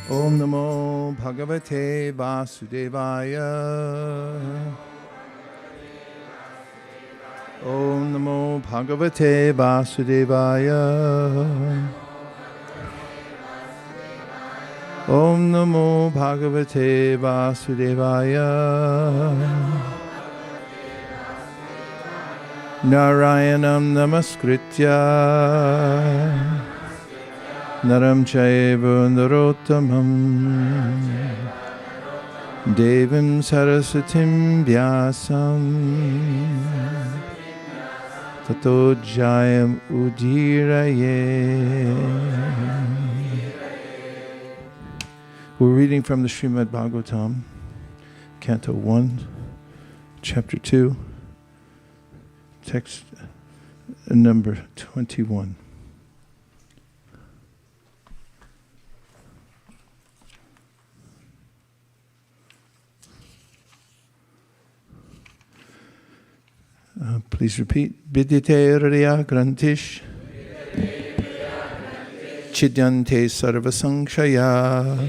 Om Namo Bhagavate Vasudevaya. Om Namo Bhagavate Vasudevaya. Om Namo Bhagavate Vasudevaya. Narayanam Namaskritya Naram Chaiva Narottamam Devim Saraswatim Vyasam Tato Jayam Udiraye. We're reading from the Srimad Bhagavatam, Canto 1, Chapter 2, text number 21. Please repeat. Vidyate Riya Grantish Chidyante Sarva Sankshaya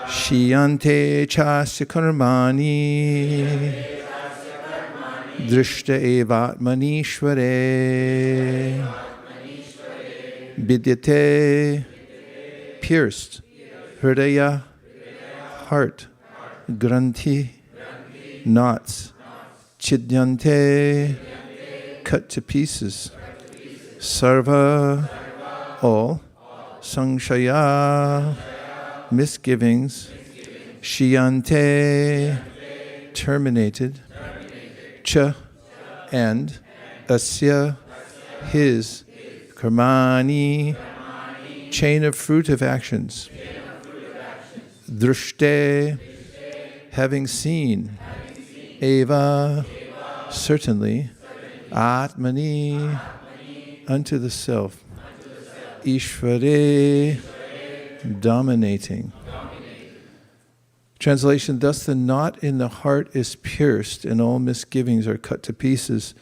Shiyante Chasya Karmani Drishta Evatmanishvare. Vidyate, pierced. Hridaya, heart. Granthi, knots. Chidyante, cut to pieces. Sarva, all. Sankshaya, misgivings. Shiyante, terminated. Cha, and. Asya, his. Karmani, chain of fruit of actions. Drishte, having seen. Eva, certainly. Atmani, unto the self. Ishvare, dominating. Translation, thus the knot in the heart is pierced and all misgivings are cut to pieces.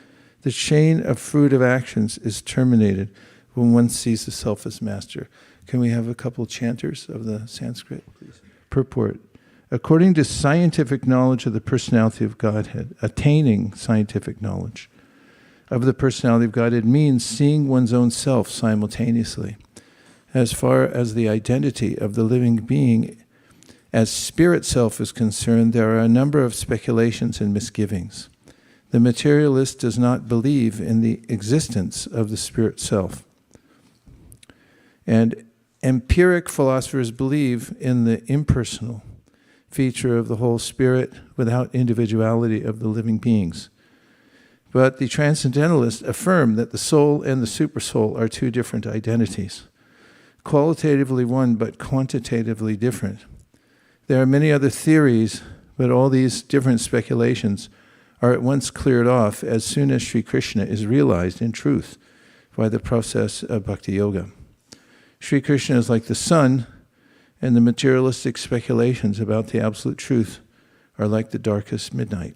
The chain of fruit of actions is terminated when one sees the self as master. Can we have a couple chanters of the Sanskrit, please? Purport. According to scientific knowledge of the personality of Godhead, attaining scientific knowledge of the personality of Godhead means seeing one's own self simultaneously. As far as the identity of the living being as spirit self is concerned, there are a number of speculations and misgivings. The materialist does not believe in the existence of the spirit self. And empiric philosophers believe in the impersonal feature of the whole spirit without individuality of the living beings. But the transcendentalists affirm that the soul and the supersoul are two different identities, qualitatively one but quantitatively different. There are many other theories, but all these different speculations are at once cleared off as soon as Sri Krishna is realized in truth by the process of Bhakti Yoga. Sri Krishna is like the sun, and the materialistic speculations about the absolute truth are like the darkest midnight.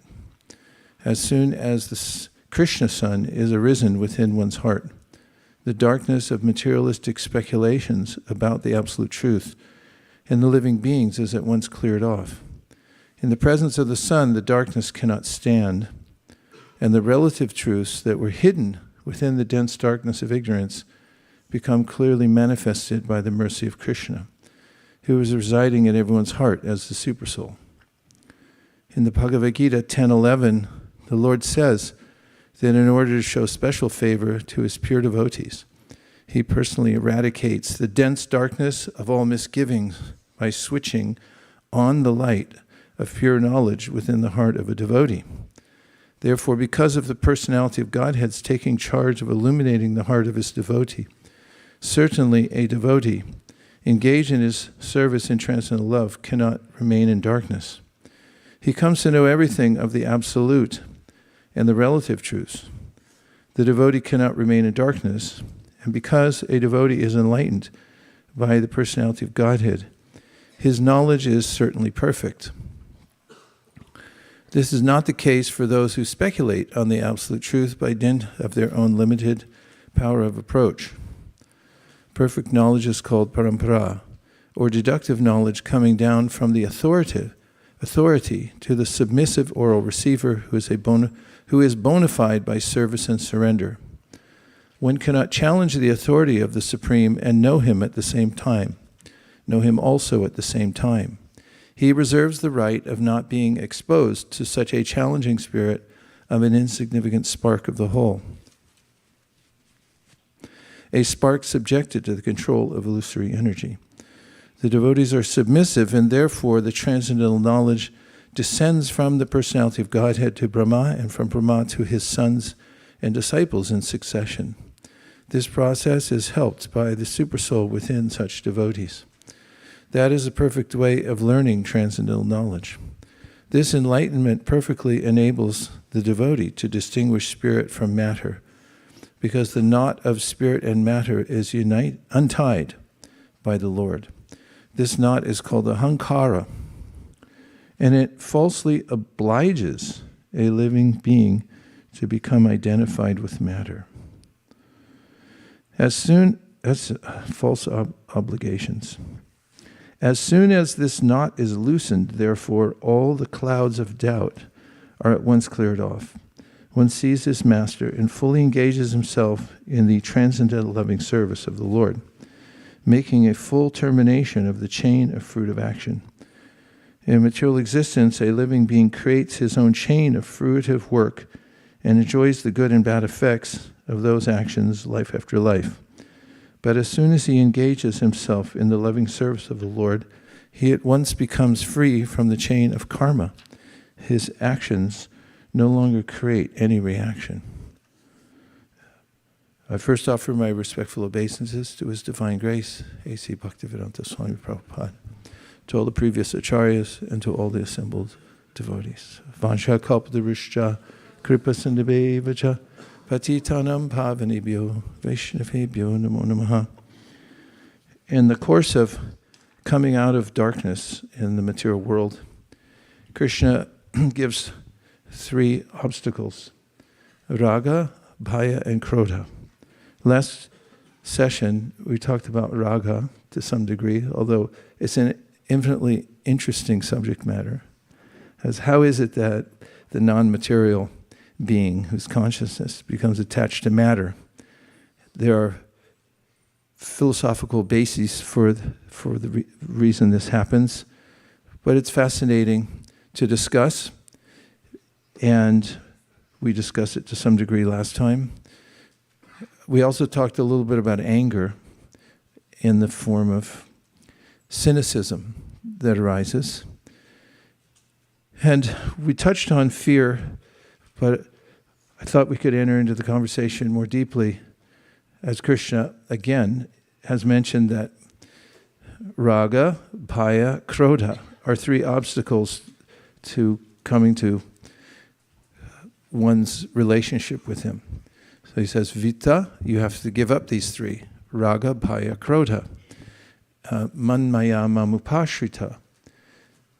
As soon as the Krishna sun is arisen within one's heart, the darkness of materialistic speculations about the absolute truth in the living beings is at once cleared off. In the presence of the sun, the darkness cannot stand, and the relative truths that were hidden within the dense darkness of ignorance become clearly manifested by the mercy of Krishna, who is residing in everyone's heart as the Supersoul. In the Bhagavad-gītā 10:11, the Lord says that in order to show special favor to his pure devotees, he personally eradicates the dense darkness of all misgivings by switching on the light of pure knowledge within the heart of a devotee. Therefore, because of the personality of Godhead's taking charge of illuminating the heart of his devotee, certainly a devotee engaged in his service in transcendental love cannot remain in darkness. He comes to know everything of the absolute and the relative truths. The devotee cannot remain in darkness, and because a devotee is enlightened by the personality of Godhead, his knowledge is certainly perfect. This is not the case for those who speculate on the absolute truth by dint of their own limited power of approach. Perfect knowledge is called parampara, or deductive knowledge coming down from the authority to the submissive oral receiver who is bona fide by service and surrender. One cannot challenge the authority of the Supreme and know him at the same time, know him also at the same time. He reserves the right of not being exposed to such a challenging spirit of an insignificant spark of the whole, a spark subjected to the control of illusory energy. The devotees are submissive, and therefore the transcendental knowledge descends from the personality of Godhead to Brahma, and from Brahma to his sons and disciples in succession. This process is helped by the supersoul within such devotees. That is a perfect way of learning transcendental knowledge. This enlightenment perfectly enables the devotee to distinguish spirit from matter, because the knot of spirit and matter is untied by the Lord. This knot is called the hankara, and it falsely obliges a living being to become identified with matter. As false obligations. As soon as this knot is loosened, therefore, all the clouds of doubt are at once cleared off. One sees his master and fully engages himself in the transcendental loving service of the Lord, making a full termination of the chain of fruit of action. In material existence, a living being creates his own chain of fruitive work and enjoys the good and bad effects of those actions life after life. But as soon as he engages himself in the loving service of the Lord, he at once becomes free from the chain of karma. His actions no longer create any reaction. I first offer my respectful obeisances to His Divine Grace, A.C. Bhaktivedanta Swami Prabhupada, to all the previous acharyas, and to all the assembled devotees. Vansha kalpataruscha kripa sindhabevacha patitanam pavanebhyo vaishnavebhyo namo namaha. In the course of coming out of darkness in the material world, Krishna gives 3 obstacles: raga, bhaya, and krodha. Last session, we talked about raga to some degree, although it's an infinitely interesting subject matter. As how is it that the non-material being whose consciousness becomes attached to matter? There are philosophical bases for the reason this happens, but it's fascinating to discuss, and we discussed it to some degree last time. We also talked a little bit about anger in the form of cynicism that arises. And we touched on fear, but I thought we could enter into the conversation more deeply, as Krishna, again, has mentioned that raga, bhaya, krodha are 3 obstacles to coming to one's relationship with him. So he says, Vita, you have to give up these 3. Raga, bhaya, krodha. Manmaya mamupashrita.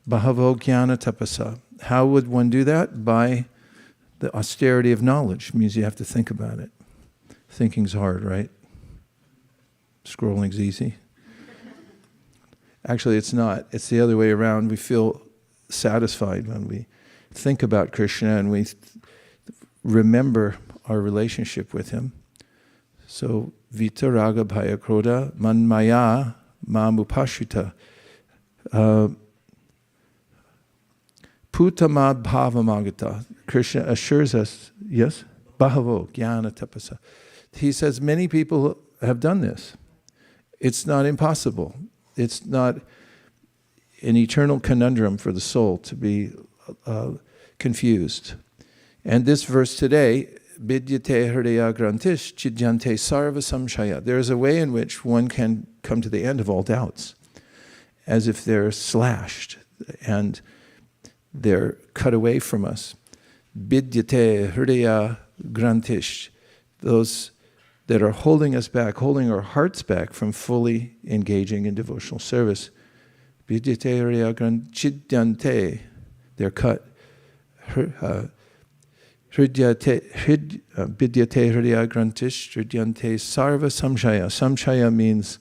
Bahavo jnana tapasa. How would one do that? By the austerity of knowledge. It means you have to think about it. Thinking's hard, right? Scrolling's easy. Actually, it's not. It's the other way around. We feel satisfied when we think about Krishna and we remember our relationship with him. So, Vita, Raga, Bhaya, Krodha, Manmaya, Mamupashita. Putama Bhavamagata. Krishna assures us, yes? Bhavo, Jnana Tapasa. He says many people have done this. It's not impossible. It's not an eternal conundrum for the soul to be confused. And this verse today, Vidyate hridaya grantish chidyante sarva samshaya. There is a way in which one can come to the end of all doubts, as if they're slashed and they're cut away from us. Vidyate hridaya grantish. Those that are holding us back, holding our hearts back from fully engaging in devotional service. Vidyate hridaya grantish chidyante. They're cut. Vidyate hridaya grantish hridyante sarva samshaya. Samshaya means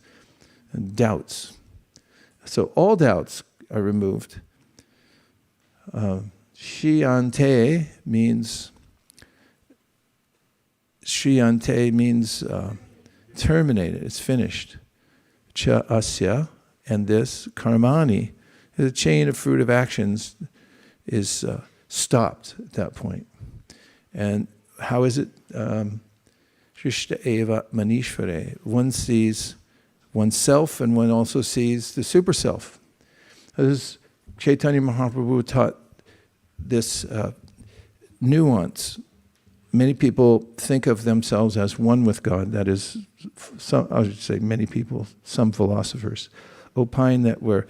doubts. So all doubts are removed. Shriyante means terminated, it's finished. Cha asya, and this, karmani, the chain of fruit of actions is stopped at that point. And how is it? Shrishta eva manishvare. One sees oneself and one also sees the super self. As Chaitanya Mahaprabhu taught this nuance. Many people think of themselves as one with God. That is, I should say many people, some philosophers, opine that we're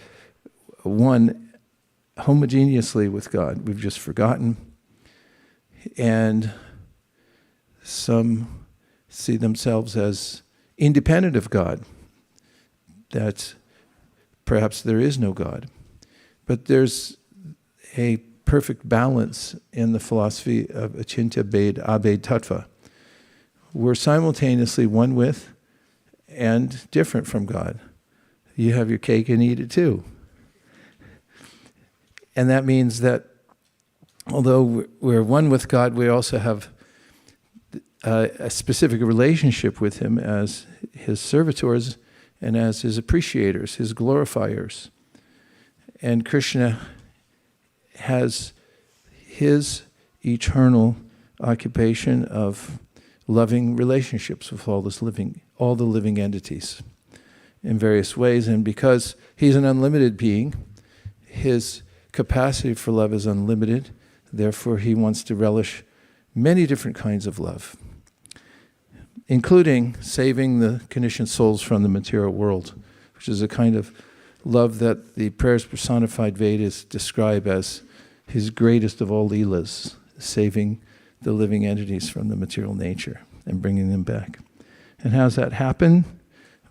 one homogeneously with God. We've just forgotten. And some see themselves as independent of God, that perhaps there is no God. But there's a perfect balance in the philosophy of Achintya Bhed Abhed Tattva. We're simultaneously one with and different from God. You have your cake and eat it too. And that means that although we're one with God, we also have a specific relationship with Him as His servitors and as His appreciators, His glorifiers. And Krishna has His eternal occupation of loving relationships with all the living entities in various ways. And because He's an unlimited being, His capacity for love is unlimited. Therefore, He wants to relish many different kinds of love, including saving the conditioned souls from the material world, which is a kind of love that the prayers personified Vedas describe as His greatest of all leelas, saving the living entities from the material nature and bringing them back. And how does that happen?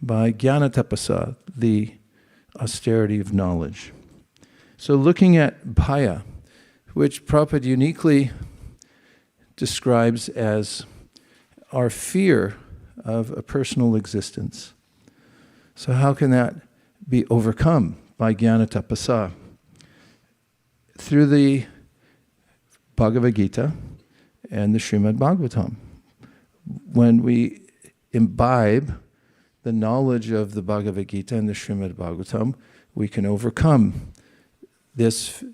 By jnana tapasa, the austerity of knowledge. So looking at bhaya, which Prabhupada uniquely describes as our fear of a personal existence. So how can that be overcome? By jnana tapasa. Through the Bhagavad-gītā and the Srimad Bhagavatam. When we imbibe the knowledge of the Bhagavad-gītā and the Srimad Bhagavatam, we can overcome this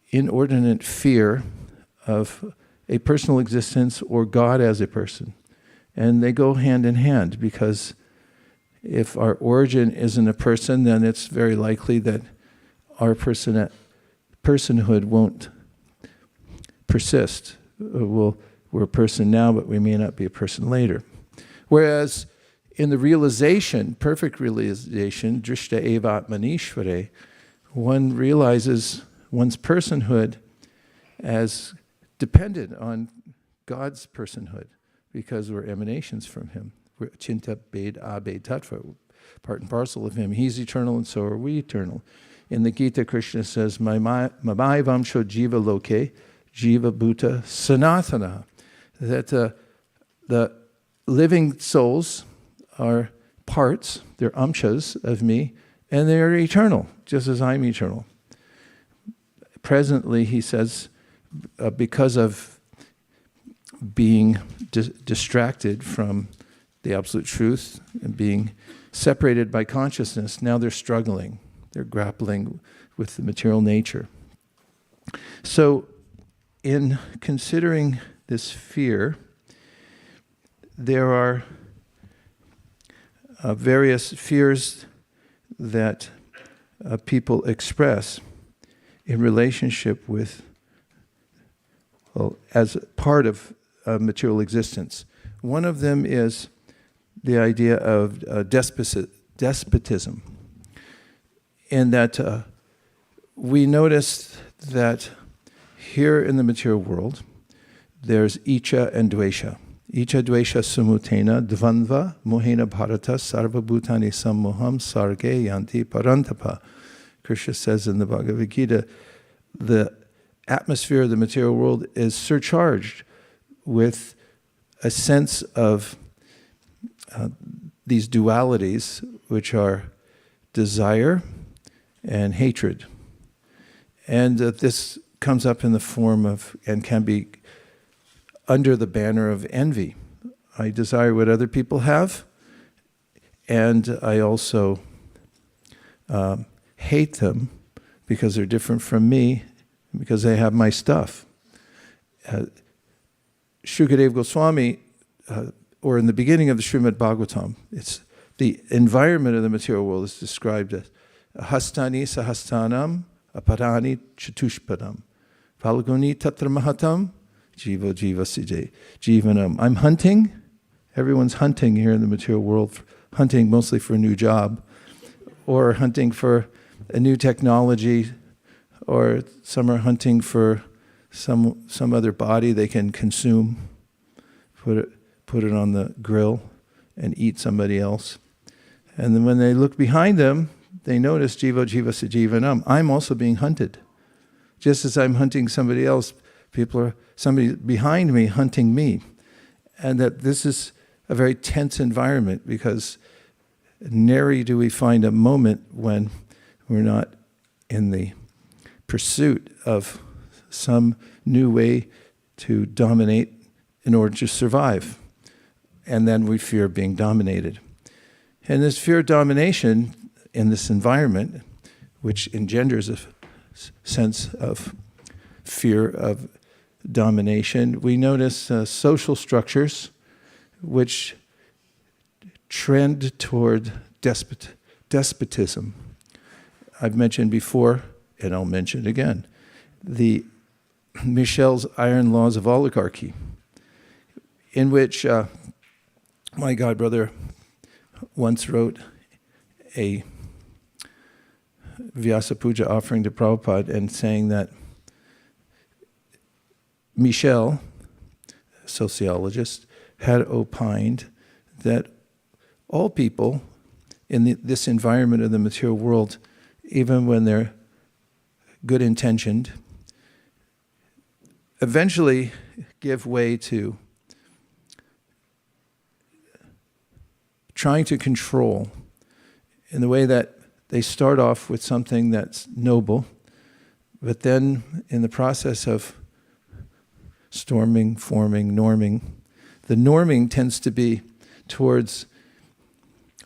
inordinate fear of a personal existence or God as a person. And they go hand in hand, because if our origin isn't a person, then it's very likely that our personhood won't persist. We're a person now, but we may not be a person later. Whereas in the realization, perfect realization, drishta eva atmanishvare, one realizes one's personhood as dependent on God's personhood, because we're emanations from Him. We're Achintya Bhed Abhed Tattva, part and parcel of Him. He's eternal and so are we eternal. In the Gita, Krishna says, Mamai vamsho jiva loke, jiva bhuta sanatana. That the living souls are parts, they're amshas of me, and they're eternal, just as I'm eternal. Presently, he says, because of being distracted from the absolute truth and being separated by consciousness, now they're struggling. They're grappling with the material nature. So, in considering this fear, there are various fears that people express in relationship with, as part of material existence. One of them is the idea of despotism, in that we notice that here in the material world, there's icha and dvesha. Icha dvesha sumutena dvandva mohena bharata sarva bhutani sammoham sarge yanti parantapa. Krishna says in the Bhagavad-gītā, the atmosphere of the material world is surcharged with a sense of these dualities, which are desire and hatred. And this comes up in the form of, and can be under the banner of envy. I desire what other people have, and I also hate them because they're different from me, because they have my stuff. Shukadeva Goswami, or in the beginning of the Srimad Bhagavatam, it's the environment of the material world is described as hastani sahastanam aparani chatushpadam falguni tatra mahatam jiva jiva sije jivanam. I'm hunting. Everyone's hunting here in the material world, hunting mostly for a new job, or hunting for a new technology, or some are hunting for some other body they can consume, put it on the grill and eat somebody else. And then when they look behind them, they notice jiva jiva sajivanam. I'm also being hunted. Just as I'm hunting somebody else, somebody behind me hunting me. And that this is a very tense environment, because nary do we find a moment when we're not in the pursuit of some new way to dominate in order to survive. And then we fear being dominated. And this fear of domination in this environment, which engenders a sense of fear of domination, we notice social structures which trend toward despotism. I've mentioned before, and I'll mention again, the Michel's iron laws of oligarchy, in which my godbrother once wrote a Vyasa Puja offering to Prabhupada, and saying that Michel, a sociologist, had opined that all people in this environment of the material world, even when they're good-intentioned, eventually give way to trying to control, in the way that they start off with something that's noble, but then in the process of storming, forming, norming, the norming tends to be towards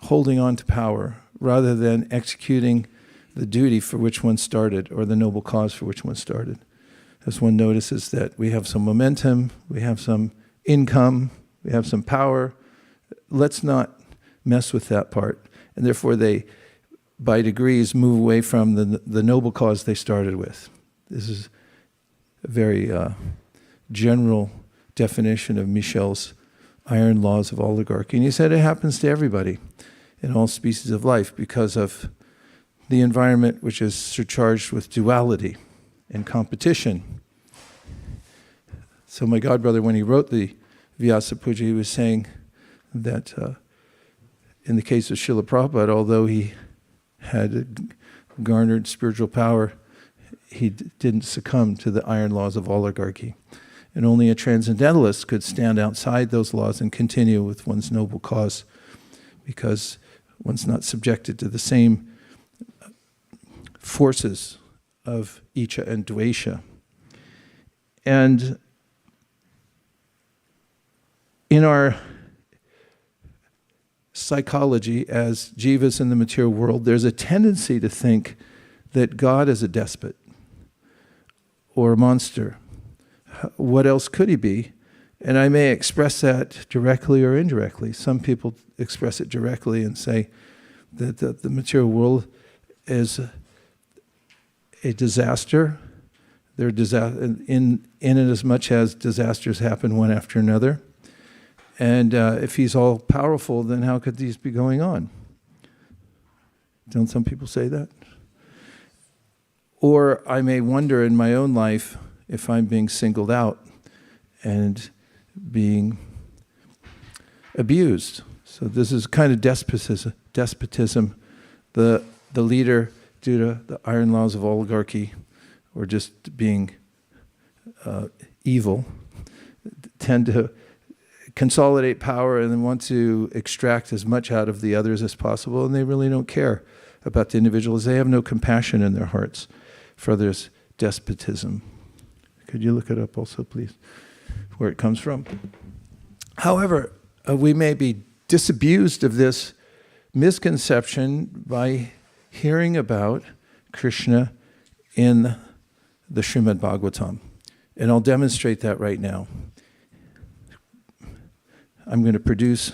holding on to power rather than executing the duty for which one started, or the noble cause for which one started. As one notices that we have some momentum, we have some income, we have some power, let's not mess with that part. And therefore they, by degrees, move away from the noble cause they started with. This is a very general definition of Michel's iron laws of oligarchy. And he said it happens to everybody in all species of life because of the environment which is surcharged with duality and competition. So my godbrother, when he wrote the Vyasa Puja, he was saying that in the case of Srila Prabhupada, although he had garnered spiritual power, he didn't succumb to the iron laws of oligarchy. And only a transcendentalist could stand outside those laws and continue with one's noble cause, because one's not subjected to the same forces of Icha and Dvesha. And in our psychology as jivas in the material world, there's a tendency to think that God is a despot or a monster. What else could he be? And I may express that directly or indirectly. Some people express it directly and say that the material world is a disaster. They're in it as much as disasters happen one after another. And if he's all powerful, then how could these be going on? Don't some people say that? Or I may wonder in my own life if I'm being singled out and being abused. So this is kind of despotism. The leader, due to the iron laws of oligarchy, or just being evil, tend to consolidate power and then want to extract as much out of the others as possible, and they really don't care about the individuals. They have no compassion in their hearts for others' despotism. Could you look it up also, please, where it comes from? However, we may be disabused of this misconception by hearing about Krishna in the Srimad Bhagavatam. And I'll demonstrate that right now. I'm going to produce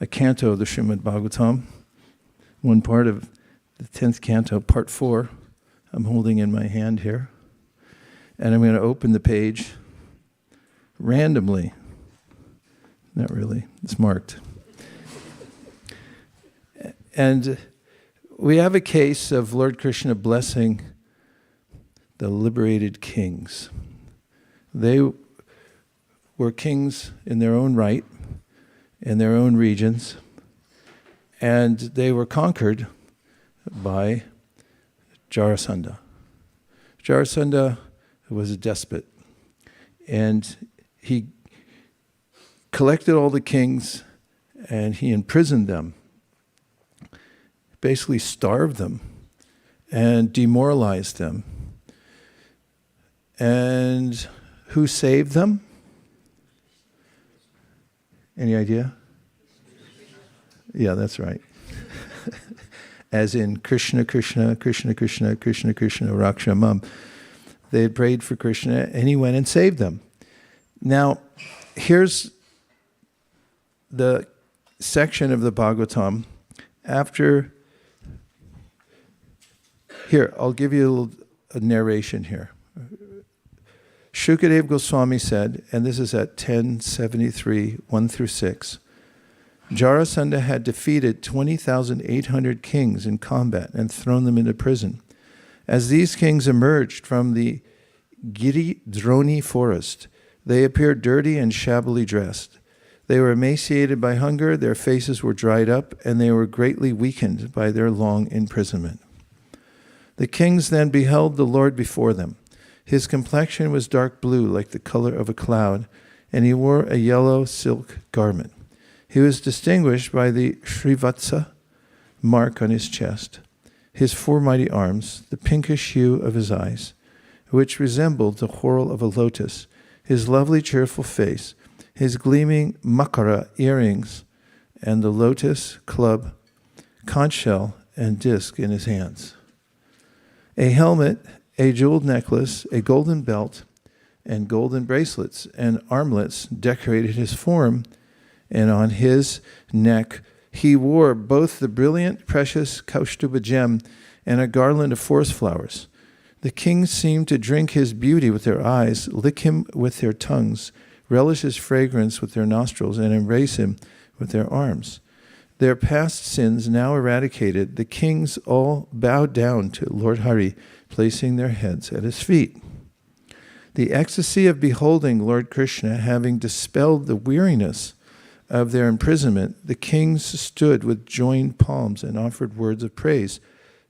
a canto of the Srimad Bhagavatam, one part of the 10th canto, part 4. I'm holding in my hand here. And I'm going to open the page randomly. Not really, it's marked. And we have a case of Lord Krishna blessing the liberated kings. They were kings in their own right, in their own regions, and they were conquered by Jarasandha. Jarasandha was a despot, and he collected all the kings and he imprisoned them, basically starved them and demoralized them. And who saved them? Any idea? Yeah, that's right. As in Krishna, Krishna, Krishna, Krishna, Krishna, Krishna, Rakshamam. They had prayed for Krishna and he went and saved them. Now, here's the section of the Bhagavatam after. Here, I'll give you a narration here. Shukadeva Goswami said, and this is at 1073, 1 through 6, Jarasandha had defeated 20,800 kings in combat and thrown them into prison. As these kings emerged from the Giri Droni forest, they appeared dirty and shabbily dressed. They were emaciated by hunger, their faces were dried up, and they were greatly weakened by their long imprisonment. The kings then beheld the Lord before them. His complexion was dark blue, like the color of a cloud, and he wore a yellow silk garment. He was distinguished by the Srivatsa mark on his chest, his 4 mighty arms, the pinkish hue of his eyes, which resembled the whorl of a lotus, his lovely cheerful face, his gleaming makara earrings, and the lotus, club, conch shell, and disc in his hands. A helmet, a jeweled necklace, a golden belt, and golden bracelets and armlets decorated his form, and on his neck he wore both the brilliant, precious Kaustubha gem and a garland of forest flowers. The kings seemed to drink his beauty with their eyes, lick him with their tongues, relish his fragrance with their nostrils, and embrace him with their arms. Their past sins now eradicated, the kings all bowed down to Lord Hari, placing their heads at his feet. The ecstasy of beholding Lord Krishna having dispelled the weariness of their imprisonment, the kings stood with joined palms and offered words of praise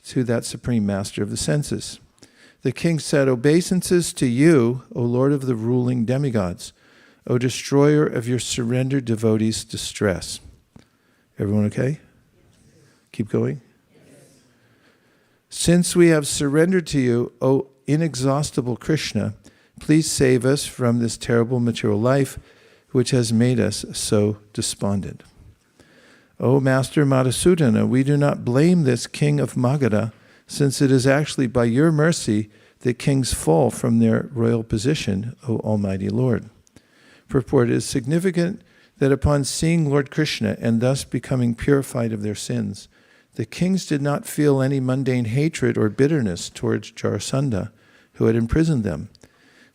to that supreme master of the senses. The king said, "Obeisances to you, O Lord of the ruling demigods, O destroyer of your surrendered devotees' distress." Everyone okay? Keep going. Since we have surrendered to you, O inexhaustible Krishna, please save us from this terrible material life which has made us so despondent. O Master Madhusudana, we do not blame this king of Magadha, since it is actually by your mercy that kings fall from their royal position, O Almighty Lord. Purport: it is significant that upon seeing Lord Krishna and thus becoming purified of their sins, the kings did not feel any mundane hatred or bitterness towards Jarasandha, who had imprisoned them.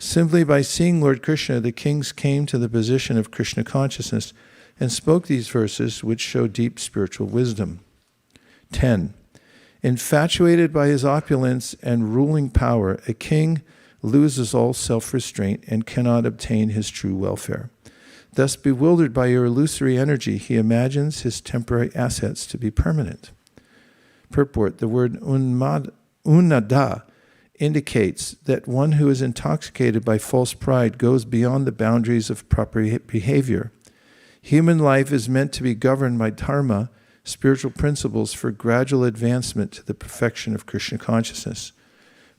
Simply by seeing Lord Krishna, the kings came to the position of Krishna consciousness and spoke these verses which show deep spiritual wisdom. 10. Infatuated by his opulence and ruling power, a king loses all self-restraint and cannot obtain his true welfare. Thus, bewildered by your illusory energy, he imagines his temporary assets to be permanent. Purport: the word unnada indicates that one who is intoxicated by false pride goes beyond the boundaries of proper behavior. Human life is meant to be governed by dharma, spiritual principles for gradual advancement to the perfection of Krishna consciousness.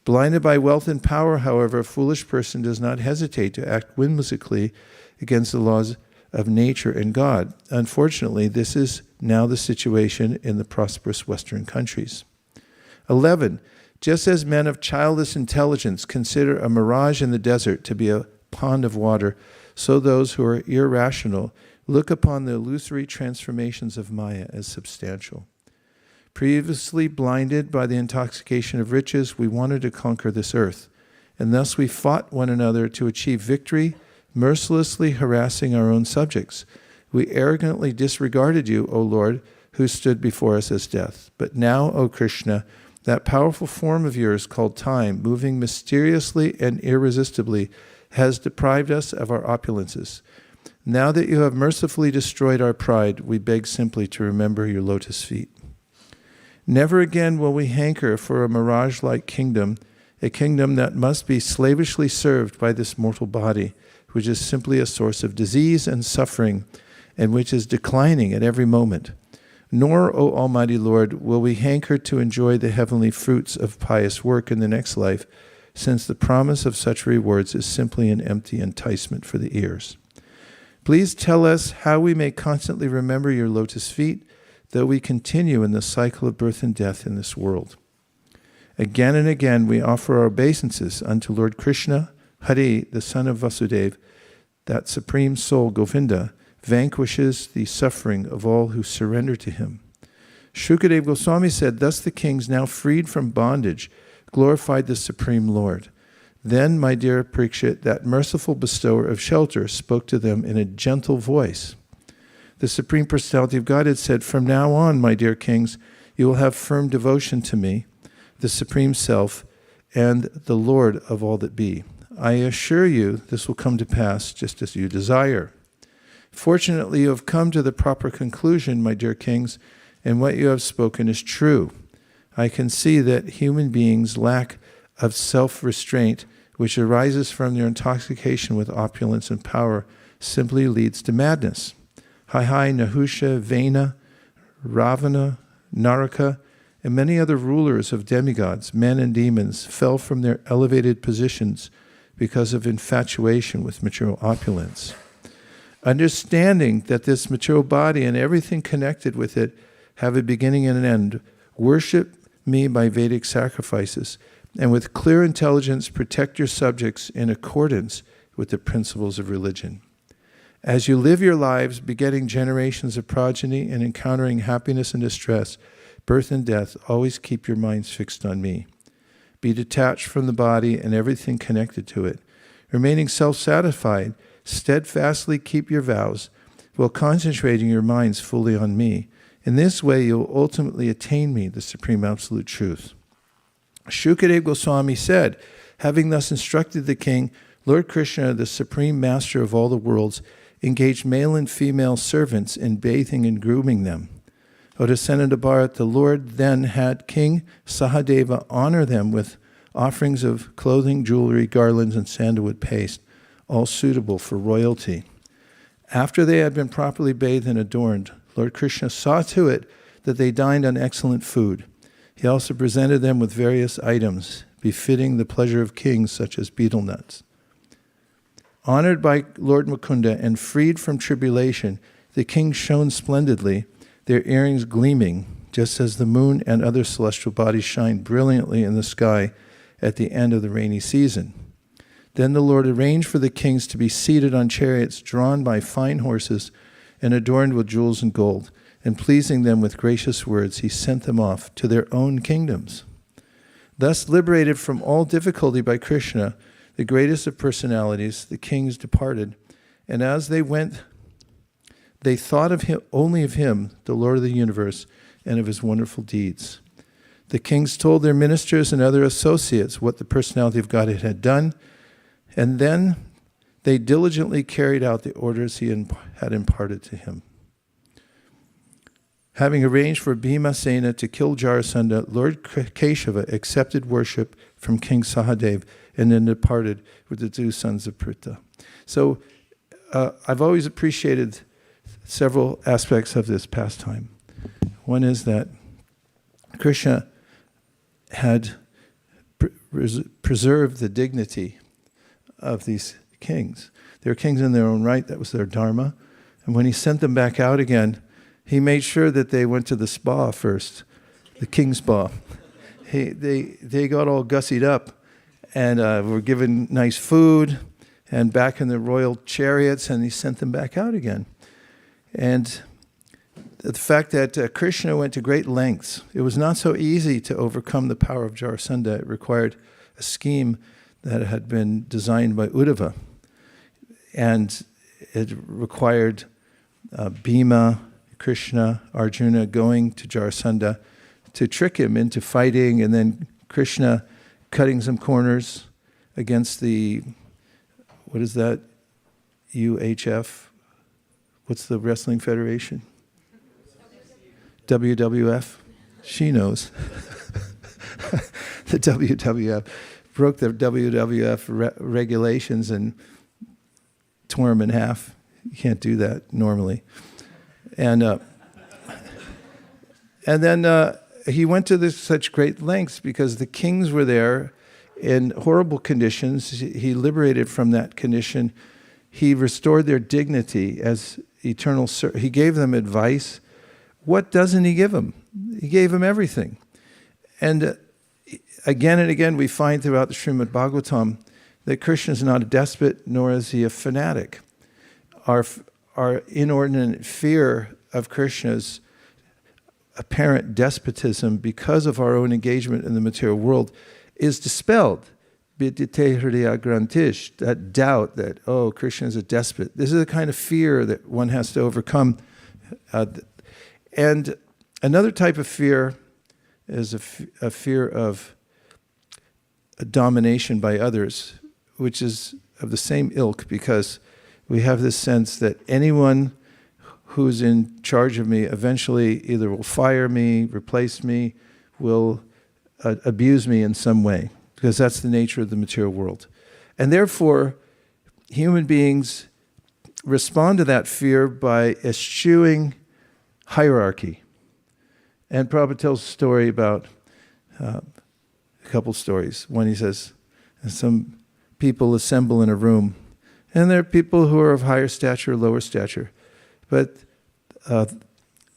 Blinded by wealth and power, however, a foolish person does not hesitate to act whimsically against the laws of nature and God. Unfortunately, this is now the situation in the prosperous Western countries. 11. Just as men of childless intelligence consider a mirage in the desert to be a pond of water, so those who are irrational look upon the illusory transformations of Maya as substantial. Previously blinded by the intoxication of riches, we wanted to conquer this earth, and thus we fought one another to achieve victory, mercilessly harassing our own subjects. We arrogantly disregarded you, O Lord, who stood before us as death. But now, O Krishna, that powerful form of yours called time, moving mysteriously and irresistibly, has deprived us of our opulences. Now that you have mercifully destroyed our pride, we beg simply to remember your lotus feet. Never again will we hanker for a mirage-like kingdom, a kingdom that must be slavishly served by this mortal body, which is simply a source of disease and suffering, and which is declining at every moment. Nor, O Almighty Lord, will we hanker to enjoy the heavenly fruits of pious work in the next life, since the promise of such rewards is simply an empty enticement for the ears. Please tell us how we may constantly remember your lotus feet, though we continue in the cycle of birth and death in this world. Again and again we offer our obeisances unto Lord Krishna. Hari, the son of Vasudeva, that supreme soul Govinda, vanquishes the suffering of all who surrender to him. Shukadeva Goswami said, thus the kings, now freed from bondage, glorified the Supreme Lord. Then, my dear Parikshit, that merciful bestower of shelter, spoke to them in a gentle voice. The Supreme Personality of Godhead said, from now on, my dear kings, you will have firm devotion to me, the Supreme Self, and the Lord of all that be. I assure you this will come to pass just as you desire. Fortunately, you have come to the proper conclusion, my dear kings, and what you have spoken is true. I can see that human beings' lack of self-restraint, which arises from their intoxication with opulence and power, simply leads to madness. Hai, Nahusha, Vena, Ravana, Naraka, and many other rulers of demigods, men and demons, fell from their elevated positions because of infatuation with material opulence. Understanding that this material body and everything connected with it have a beginning and an end, worship me by Vedic sacrifices, and with clear intelligence protect your subjects in accordance with the principles of religion. As you live your lives, begetting generations of progeny and encountering happiness and distress, birth and death, always keep your minds fixed on me. Be detached from the body and everything connected to it. Remaining self-satisfied, steadfastly keep your vows, while concentrating your minds fully on me. In this way, you will ultimately attain me, the Supreme Absolute Truth. Shukadeva Goswami said, having thus instructed the king, Lord Krishna, the Supreme Master of all the worlds, engaged male and female servants in bathing and grooming them. O descendant of Bharat, the Lord then had King Sahadeva honor them with offerings of clothing, jewelry, garlands, and sandalwood paste, all suitable for royalty. After they had been properly bathed and adorned, Lord Krishna saw to it that they dined on excellent food. He also presented them with various items befitting the pleasure of kings, such as betel nuts. Honored by Lord Mukunda and freed from tribulation, the king shone splendidly, their earrings gleaming, just as the moon and other celestial bodies shine brilliantly in the sky at the end of the rainy season. Then the Lord arranged for the kings to be seated on chariots drawn by fine horses and adorned with jewels and gold, and pleasing them with gracious words, he sent them off to their own kingdoms. Thus liberated from all difficulty by Krishna, the greatest of personalities, the kings departed, and as they went, they thought of him, only of him, the Lord of the universe, and of his wonderful deeds. The kings told their ministers and other associates what the personality of Godhead had done, and then they diligently carried out the orders he had imparted to him. Having arranged for Bhimasena to kill Jarasandha, Lord Keshava accepted worship from King Sahadev and then departed with the two sons of Pritha. So I've always appreciated several aspects of this pastime. One is that Krishna had preserved the dignity of these kings. They were kings in their own right, that was their dharma. And when he sent them back out again, he made sure that they went to the spa first, the king's spa. They got all gussied up and were given nice food and back in the royal chariots, and he sent them back out again. And the fact that Krishna went to great lengths, it was not so easy to overcome the power of Jarasandha. It required a scheme that had been designed by Uddhava. And it required Bhima, Krishna, Arjuna going to Jarasandha to trick him into fighting, and then Krishna cutting some corners against the, what is that, UHF? What's the wrestling federation? WWF? She knows. The WWF broke the WWF regulations and tore him in half. You can't do that normally. And then he went to such great lengths because the kings were there in horrible conditions. He liberated from that condition. He restored their dignity as eternal. He gave them advice. What doesn't he give them? He gave them everything. And again and again we find throughout the Srimad Bhagavatam that Krishna is not a despot, nor is he a fanatic. Our inordinate fear of Krishna's apparent despotism because of our own engagement in the material world is dispelled. Vidite hriya grantish, that doubt that, oh, Krishna is a despot. This is the kind of fear that one has to overcome. And another type of fear is a fear of domination by others, which is of the same ilk, because we have this sense that anyone who's in charge of me eventually either will fire me, replace me, will abuse me in some way, because that's the nature of the material world. And therefore, human beings respond to that fear by eschewing hierarchy. And Prabhupada tells a story about, a couple stories. One, he says, some people assemble in a room, and there are people who are of higher stature, lower stature. But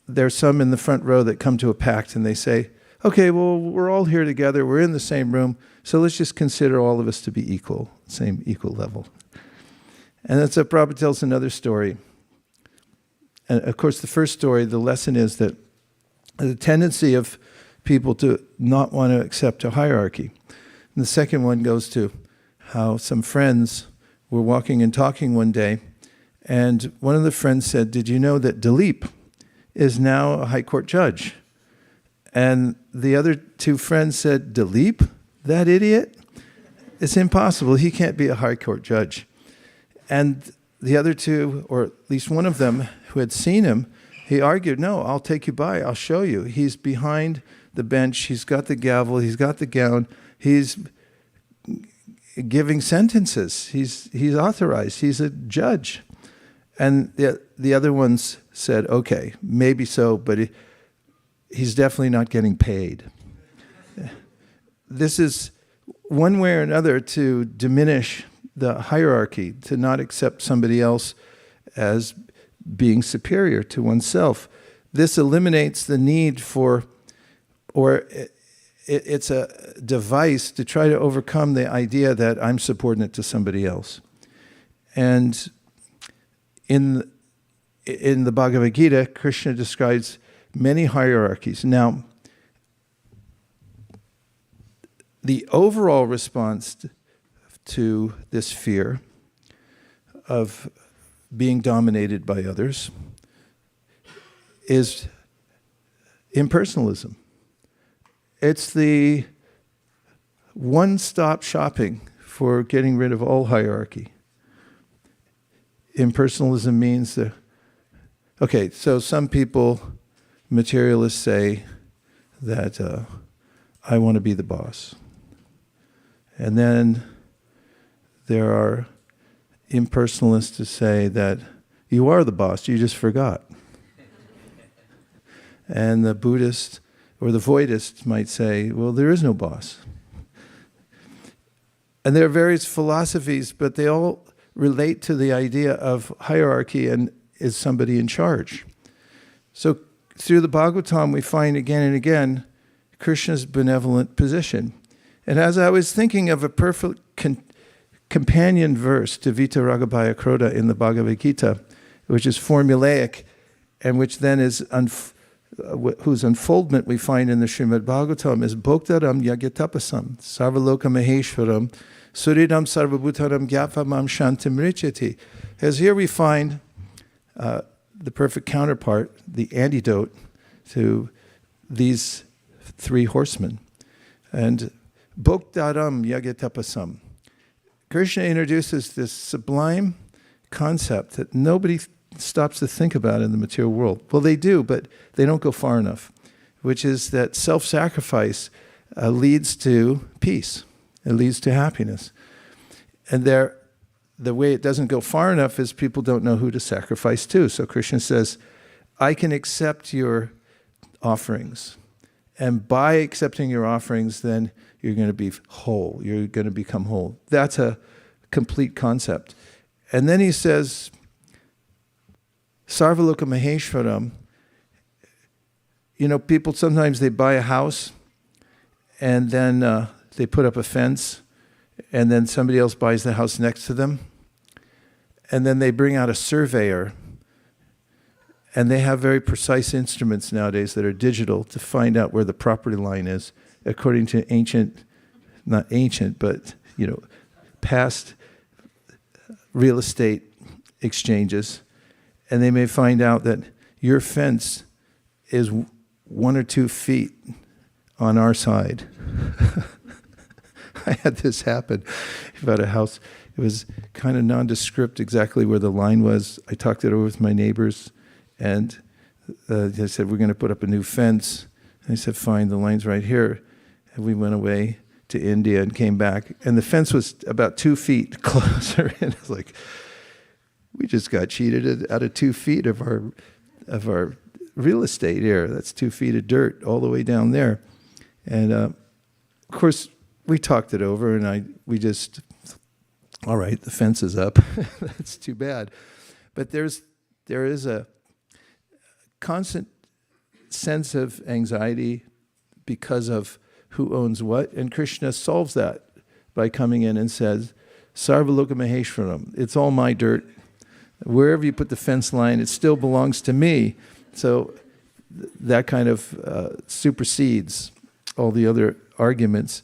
there are some in the front row that come to a pact and they say, okay, well, we're all here together, we're in the same room, so let's just consider all of us to be equal, same equal level. And then so Prabhupada tells another story. And of course, the first story, the lesson is that the tendency of people to not want to accept a hierarchy. And the second one goes to how some friends were walking and talking one day, and one of the friends said, did you know that Dollop is now a high court judge? And the other two friends said, Dollop? That idiot? It's impossible. He can't be a high court judge. And the other two, or at least one of them who had seen him, he argued, no, I'll take you by. I'll show you. He's behind the bench. He's got the gavel. He's got the gown. He's giving sentences. He's authorized. He's a judge. And the other ones said, okay, maybe so, but he's definitely not getting paid. This is one way or another to diminish the hierarchy, to not accept somebody else as being superior to oneself. This eliminates the need for, or it's a device to try to overcome the idea that I'm subordinate to somebody else. And in the Bhagavad-gītā, Krishna describes many hierarchies. Now, the overall response to this fear of being dominated by others is impersonalism. It's the one-stop shopping for getting rid of all hierarchy. Impersonalism means that, okay, so some people, materialists, say that I want to be the boss. And then there are impersonalists who say that you are the boss, you just forgot. And the Buddhist or the Voidist might say, well, there is no boss. And there are various philosophies, but they all relate to the idea of hierarchy and is somebody in charge. So through the Bhagavatam, we find again and again Krishna's benevolent position. And as I was thinking of a perfect companion verse to Vita Ragabhaya Krodha in the Bhagavad-gītā, which is formulaic, and which then is whose unfoldment we find in the Srimad Bhagavatam is Bhoktaram Yagyatapasam Sarvaloka Maheshwaram Suridam Sarvabhutaram Gyapamam Shantim Richati. As here we find the perfect counterpart, the antidote to these three horsemen. And Bhoktaram Yagyatapasam. Krishna introduces this sublime concept that nobody stops to think about in the material world. Well, they do, but they don't go far enough, which is that self-sacrifice leads to peace. It leads to happiness. And the way it doesn't go far enough is people don't know who to sacrifice to. So Krishna says, I can accept your offerings. And by accepting your offerings, then you're going to be whole. You're going to become whole. That's a complete concept. And then he says, Sarvaloka Maheshwaram. You know, people sometimes they buy a house and then they put up a fence and then somebody else buys the house next to them. And then they bring out a surveyor. And they have very precise instruments nowadays that are digital to find out where the property line is according to not ancient, but, past real estate exchanges. And they may find out that your fence is 1 or 2 feet on our side. I had this happen about a house. It was kind of nondescript exactly where the line was. I talked it over with my neighbors. And they said, we're going to put up a new fence. And I said, fine, the line's right here. And we went away to India and came back. And the fence was about 2 feet closer. And I was like, we just got cheated out of 2 feet of our real estate here. That's 2 feet of dirt all the way down there. And of course, we talked it over and we just, all right, the fence is up. That's too bad. But there is a constant sense of anxiety because of who owns what, and Krishna solves that by coming in and says, Sarvaloka Maheshwaram, it's all my dirt. Wherever you put the fence line, it still belongs to me. So that kind of supersedes all the other arguments.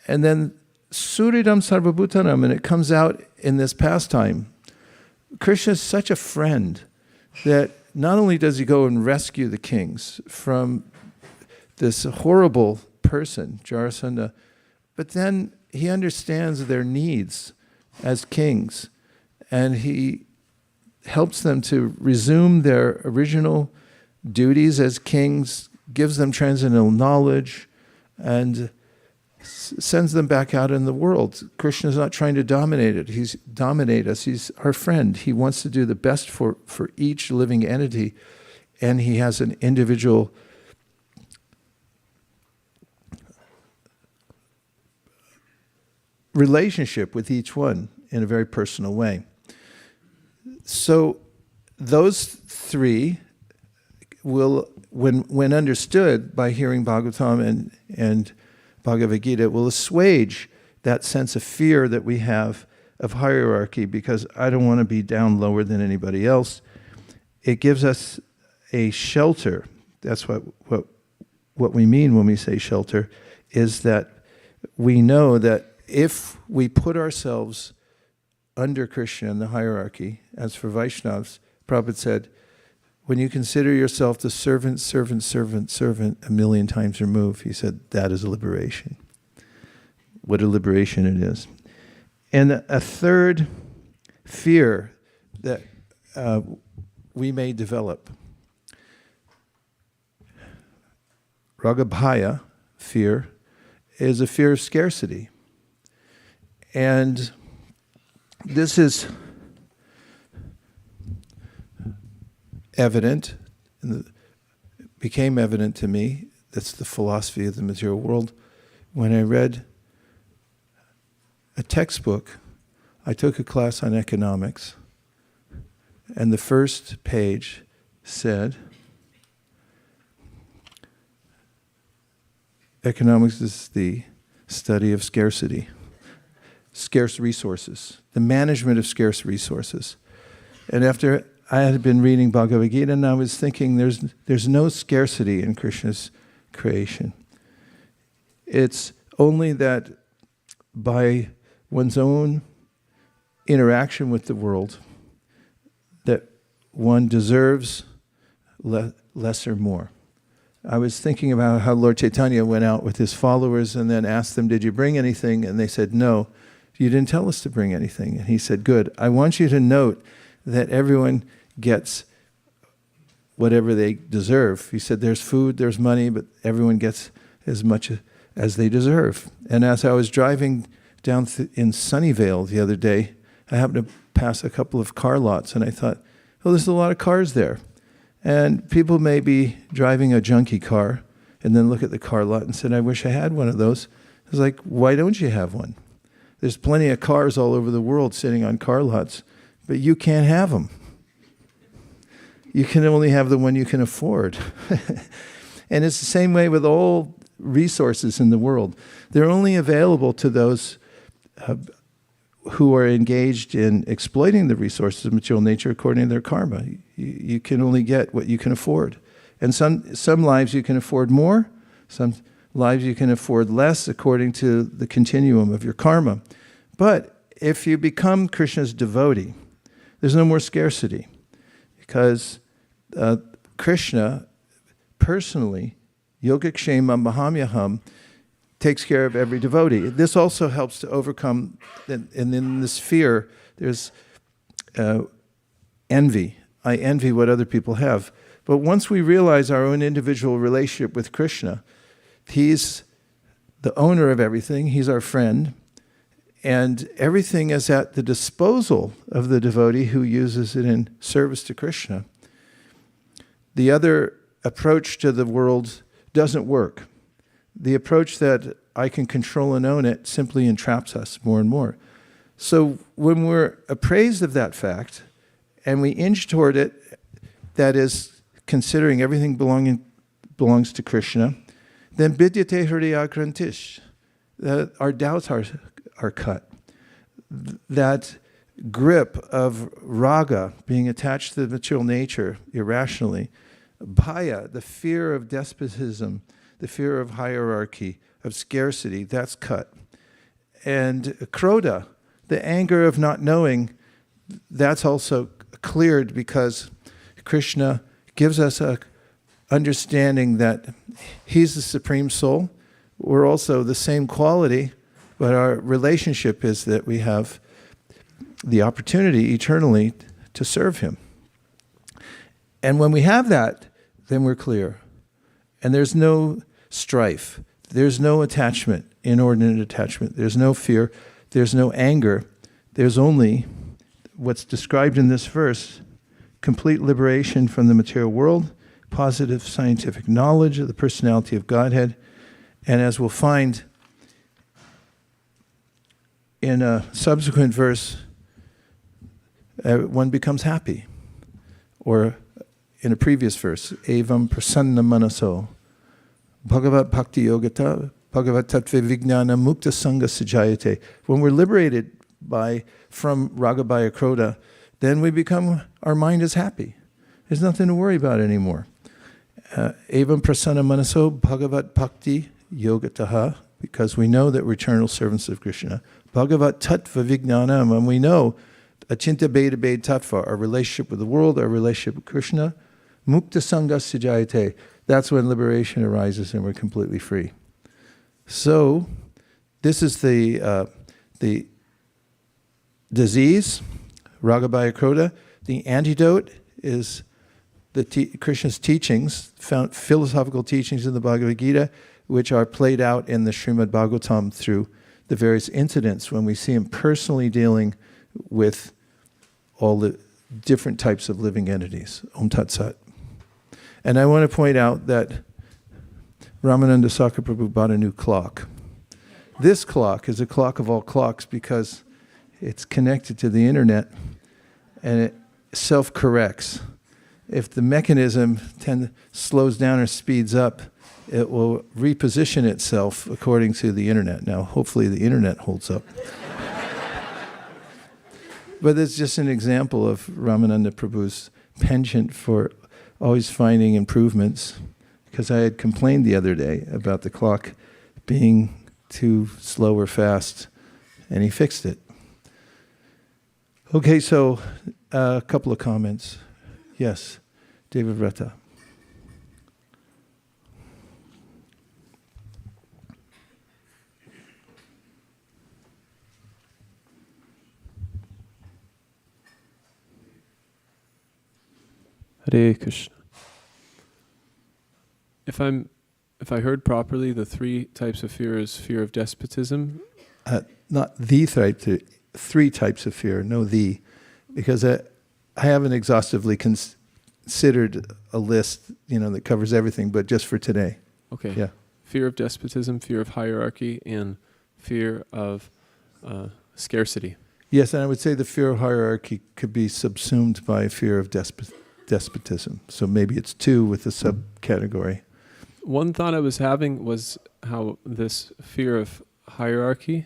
And then Suridam Sarvabhutanam, and it comes out in this pastime. Krishna is such a friend that not only does he go and rescue the kings from this horrible person, Jarasandha, but then he understands their needs as kings, and he helps them to resume their original duties as kings, gives them transcendental knowledge, and sends them back out in the world. Krishna is not trying to dominate us. He's our friend. He wants to do the best for each living entity, and he has an individual relationship with each one in a very personal way. So those three will, when understood by hearing Bhagavatam and Bhagavad-gītā, will assuage that sense of fear that we have of hierarchy, because I don't want to be down lower than anybody else. It gives us a shelter. That's what we mean when we say shelter, is that we know that if we put ourselves under Krishna in the hierarchy, as for Vaishnavas, Prabhupada said, when you consider yourself the servant, servant, servant, servant, 1,000,000 times removed, he said, that is a liberation. What a liberation it is. And a third fear that we may develop, Ragabhaya, fear, is a fear of scarcity. And this is evident became evident to me, that's the philosophy of the material world, when I read a textbook. I took a class on economics, and the first page said, economics is the study of scarcity, scarce resources, the management of scarce resources. And after I had been reading Bhagavad-gītā, and I was thinking there's no scarcity in Krishna's creation. It's only that by one's own interaction with the world that one deserves less or more. I was thinking about how Lord Chaitanya went out with his followers and then asked them, did you bring anything? And they said, no, you didn't tell us to bring anything. And he said, good. I want you to note that everyone gets whatever they deserve. He said, there's food, there's money, but everyone gets as much as they deserve. And as I was driving down in Sunnyvale the other day, I happened to pass a couple of car lots, and I thought, oh, there's a lot of cars there. And people may be driving a junky car and then look at the car lot and said, I wish I had one of those. I was like, why don't you have one? There's plenty of cars all over the world sitting on car lots, but you can't have them. You can only have the one you can afford. And it's the same way with all resources in the world. They're only available to those who are engaged in exploiting the resources of material nature according to their karma. You can only get what you can afford. And some lives you can afford more, some lives you can afford less according to the continuum of your karma. But if you become Krishna's devotee, there's no more scarcity, because Krishna personally, yogakshema mahamyaham, takes care of every devotee. This also helps to overcome, and in this fear, there's envy. I envy what other people have. But once we realize our own individual relationship with Krishna, he's the owner of everything, he's our friend, and everything is at the disposal of the devotee who uses it in service to Krishna. The other approach to the world doesn't work. The approach that I can control and own it simply entraps us more and more. So when we're appraised of that fact, and we inch toward it, that is, considering everything belongs to Krishna, then vidyate hridaya grantish, our doubts are cut. That grip of raga, being attached to the material nature irrationally, bhaya, the fear of despotism, the fear of hierarchy, of scarcity, that's cut. And krodha, the anger of not knowing, that's also cleared, because Krishna gives us a understanding that he's the Supreme Soul. We're also the same quality, but our relationship is that we have the opportunity eternally to serve him. And when we have that, then we're clear. And there's no strife. There's no attachment, inordinate attachment. There's no fear. There's no anger. There's only what's described in this verse, complete liberation from the material world, positive scientific knowledge of the personality of Godhead. And as we'll find in a subsequent verse, one becomes happy. Or in a previous verse, evam prasanna manaso, Bhagavat bhakti yogata, Bhagavat tattva vijnana mukta sangha sajayate. When we're liberated from raga bhaya krodha, then our mind is happy. There's nothing to worry about anymore. Evam prasanna manaso Bhagavat bhakti yogataha, because we know that we're eternal servants of Krishna. Bhagavat tattva vijnanam, and we know achinta beda beda tattva, our relationship with the world, our relationship with Krishna. Mukta sangha sajayate. That's when liberation arises and we're completely free. So, this is the disease, raga bhaya krodha. The antidote is Krishna's teachings, philosophical teachings in the Bhagavad-gītā, which are played out in the Srimad Bhagavatam through the various incidents when we see him personally dealing with all the different types of living entities. Om Tat Sat. And I want to point out that Ramananda Sakaprabhu bought a new clock. This clock is a clock of all clocks because it's connected to the internet and it self-corrects. If the mechanism slows down or speeds up, it will reposition itself according to the internet. Now, hopefully the internet holds up. But it's just an example of Ramananda Prabhu's penchant for always finding improvements, because I had complained the other day about the clock being too slow or fast, and he fixed it. Okay, so a couple of comments. Yes, David Vreta. Hare Krishna. If I heard properly, the three types of fear is fear of despotism. Not the three types of fear, no the, because I haven't exhaustively considered a list, that covers everything, but just for today. Okay. Yeah. Fear of despotism, fear of hierarchy, and fear of scarcity. Yes, and I would say the fear of hierarchy could be subsumed by fear of despotism. So maybe it's two with a subcategory. One thought I was having was how this fear of hierarchy,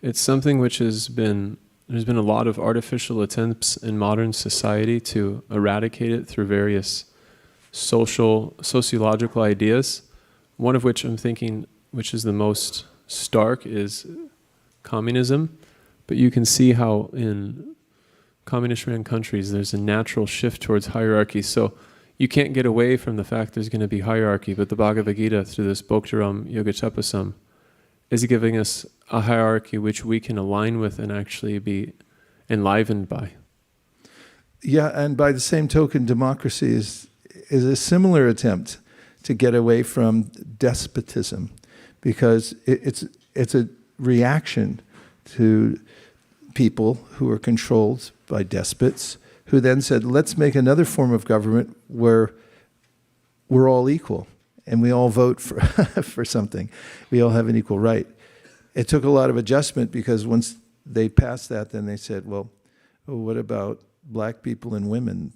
it's something which there's been a lot of artificial attempts in modern society to eradicate it through various sociological ideas. One of which I'm thinking, which is the most stark, is communism. But you can see how in communist-ran countries there's a natural shift towards hierarchy. So you can't get away from the fact there's going to be hierarchy, but the Bhagavad-gītā, through this Bhoktaram Yogachapasam, is giving us a hierarchy which we can align with and actually be enlivened by. Yeah, and by the same token, democracy is a similar attempt to get away from despotism, because it's a reaction to people who are controlled by despots, who then said, let's make another form of government where we're all equal and we all vote for, for something. We all have an equal right. It took a lot of adjustment, because once they passed that, then they said, well, what about black people and women?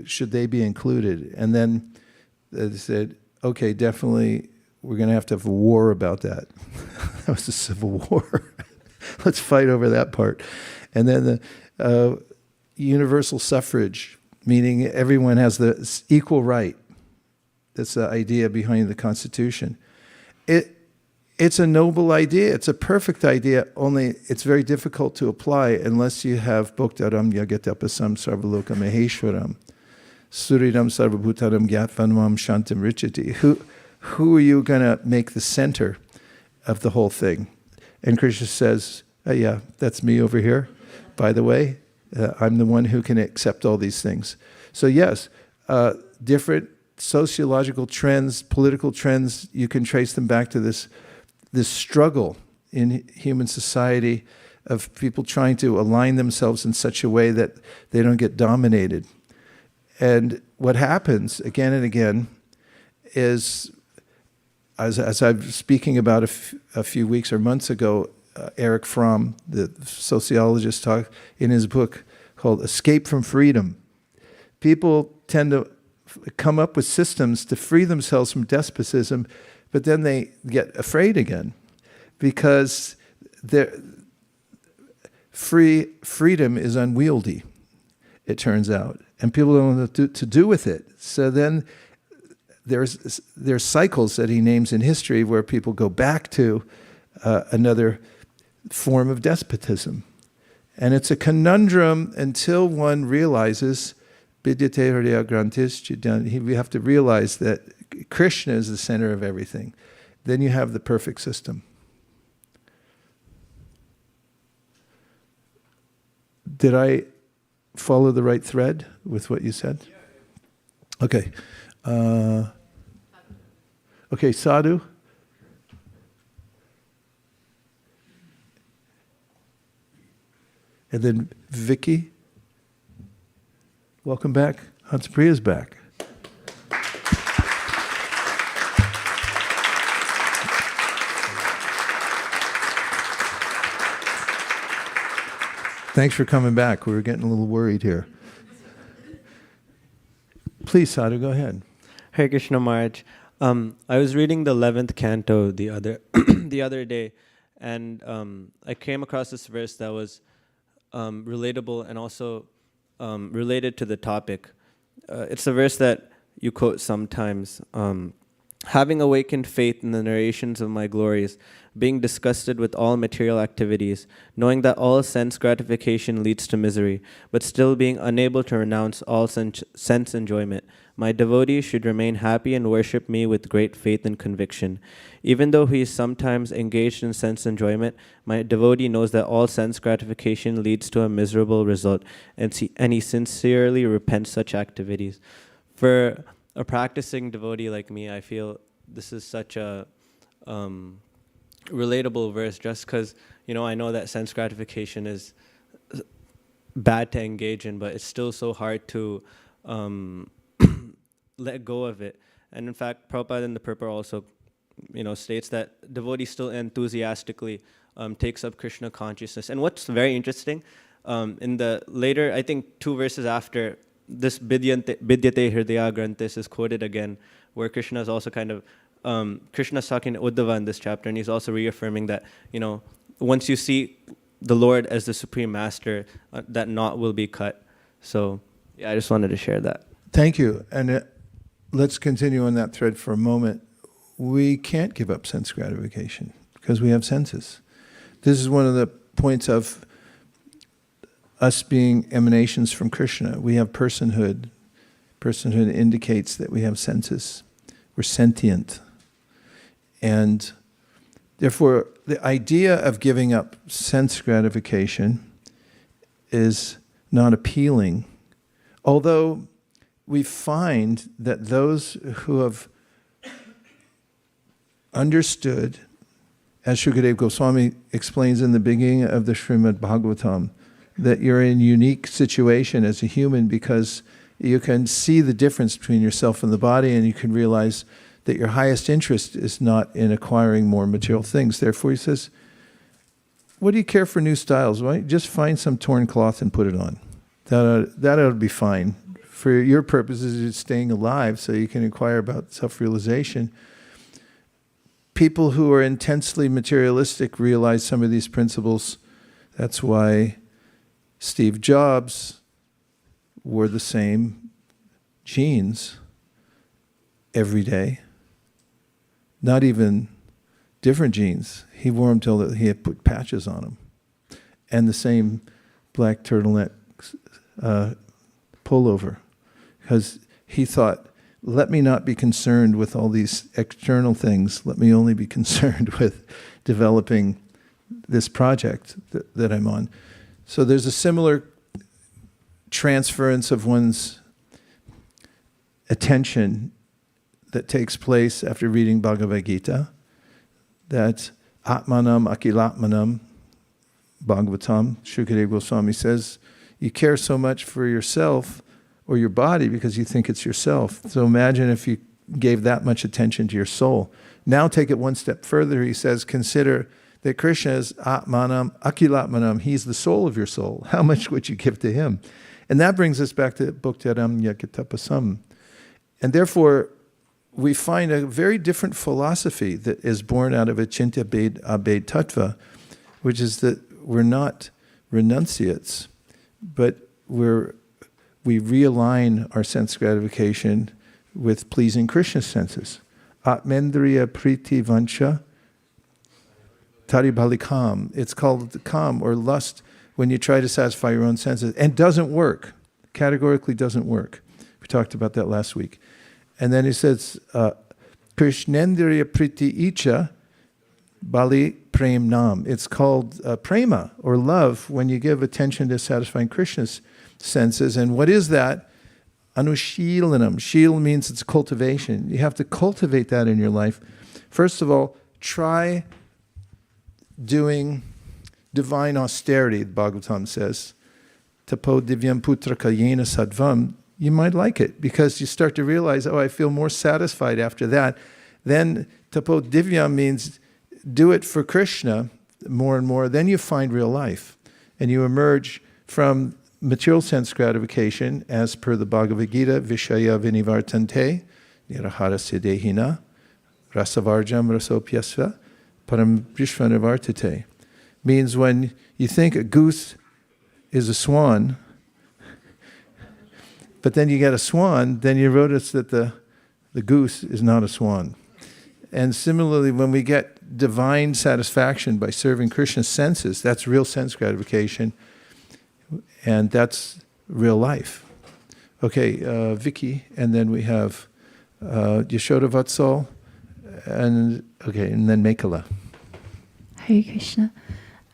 Should they be included? And then they said, okay, definitely we're going to have a war about that. That was a civil war. Let's fight over that part. And then the universal suffrage, meaning everyone has the equal right. That's the idea behind the Constitution. It's a noble idea. It's a perfect idea, only it's very difficult to apply unless you have Bhoktaram Yagatapasam Sarvaloka Maheshwaram, Suridam Sarvabhutaram Gyatvanvam Shantam Richati. Who are you going to make the center of the whole thing? And Krishna says, oh, yeah, that's me over here. By the way, I'm the one who can accept all these things. So yes, different sociological trends, political trends, you can trace them back to this struggle in human society of people trying to align themselves in such a way that they don't get dominated. And what happens again and again is, as I was speaking about a few weeks or months ago, Erich Fromm, the sociologist, talked in his book called Escape from Freedom. People tend to come up with systems to free themselves from despotism, but then they get afraid again, because freedom is unwieldy, it turns out, and people don't know what to do with it. So then there's cycles that he names in history where people go back to another form of despotism. And it's a conundrum until one realizes, we have to realize that Krishna is the center of everything. Then you have the perfect system. Did I follow the right thread with what you said? Okay. Okay, Sadhu. And then Vicky. Welcome back. Hanspriya's back. Thanks for coming back. We were getting a little worried here. Please, Sadhu, go ahead. Hare Krishna Maharaj. I was reading the 11th canto the other day, and I came across this verse that was relatable and also related to the topic. It's a verse that you quote sometimes. Having awakened faith in the narrations of my glories, being disgusted with all material activities, knowing that all sense gratification leads to misery, but still being unable to renounce all sense enjoyment, my devotee should remain happy and worship me with great faith and conviction. Even though he is sometimes engaged in sense enjoyment, my devotee knows that all sense gratification leads to a miserable result, and he sincerely repents such activities. For a practicing devotee like me, I feel this is such a relatable verse, just because, I know that sense gratification is bad to engage in, but it's still so hard to let go of it. And in fact, Prabhupada in the Purport also, states that devotee still enthusiastically takes up Krishna consciousness. And what's very interesting, in the later, I think 2 verses after, this Vidyate Hridaya Granthis is quoted again, where Krishna is also kind of, Krishna's talking to Uddhava in this chapter, and he's also reaffirming that, once you see the Lord as the Supreme Master, that knot will be cut. So, yeah, I just wanted to share that. Thank you. And let's continue on that thread for a moment. We can't give up sense gratification because we have senses. This is one of the points of us being emanations from Krishna. We have personhood. Personhood indicates that we have senses. We're sentient. And therefore, the idea of giving up sense gratification is not appealing. Although we find that those who have understood, as Shukadeva Goswami explains in the beginning of the Srimad Bhagavatam, that you're in a unique situation as a human because you can see the difference between yourself and the body, and you can realize that your highest interest is not in acquiring more material things. Therefore, he says, what do you care for new styles? Why? Just find some torn cloth and put it on. That ought to be fine. For your purposes, it's staying alive so you can inquire about self-realization. People who are intensely materialistic realize some of these principles. That's why Steve Jobs wore the same jeans every day. Not even different jeans. He wore them till he had put patches on them. And the same black turtleneck pullover. Because he thought, let me not be concerned with all these external things. Let me only be concerned with developing this project that I'm on. So there's a similar transference of one's attention that takes place after reading Bhagavad-gītā, that Atmanam Akilatmanam, Bhagavatam, Shukadeva Goswami says, you care so much for yourself or your body because you think it's yourself. So imagine if you gave that much attention to your soul. Now take it one step further. He says, consider that Krishna is Atmanam Akilatmanam. He's the soul of your soul. How much would you give to him? And that brings us back to Bhaktiram Yakatapasam. And therefore, we find a very different philosophy that is born out of Achintya Abhed Tattva, which is that we're not renunciates, but we realign our sense gratification with pleasing Krishna's senses. Atmendriya Priti Vancha Taribalikam. It's called kam or lust when you try to satisfy your own senses. And doesn't work. Categorically doesn't work. We talked about that last week. And then he says, Krishnendriya Priti Icha Bali Prem Nam. It's called prema or love when you give attention to satisfying Krishna's senses. And what is that? Anushilanam. Shil means it's cultivation. You have to cultivate that in your life. First of all, try doing divine austerity, the Bhagavatam says. Tapo divyam putra kayena sadvam. You might like it because you start to realize, I feel more satisfied after that. Then tapo divyam means do it for Krishna more and more. Then you find real life and you emerge from material sense gratification, as per the Bhagavad-gītā, Vishaya vinivartante, niraharasya dehina, rasavarjam rasopyasva, param vishvanivartate. Means when you think a goose is a swan, but then you get a swan, then you notice that the goose is not a swan. And similarly, when we get divine satisfaction by serving Krishna's senses, that's real sense gratification, and that's real life. Okay, Vicky, and then we have Yashoda Vatsala, and then Mekhala. Hare Krishna.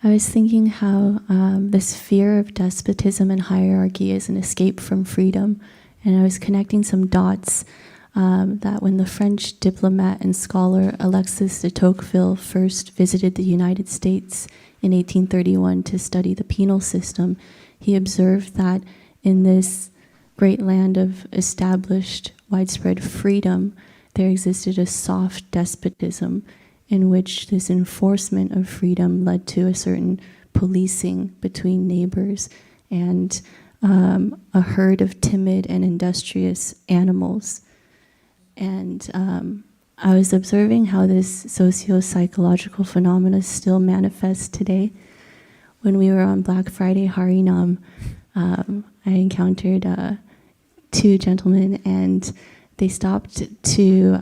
I was thinking how this fear of despotism and hierarchy is an escape from freedom, and I was connecting some dots that when the French diplomat and scholar Alexis de Tocqueville first visited the United States in 1831 to study the penal system, he observed that in this great land of established widespread freedom, there existed a soft despotism in which this enforcement of freedom led to a certain policing between neighbors and a herd of timid and industrious animals. And I was observing how this socio-psychological phenomena still manifests today. When we were on Black Friday Harinam, I encountered two gentlemen, and they stopped to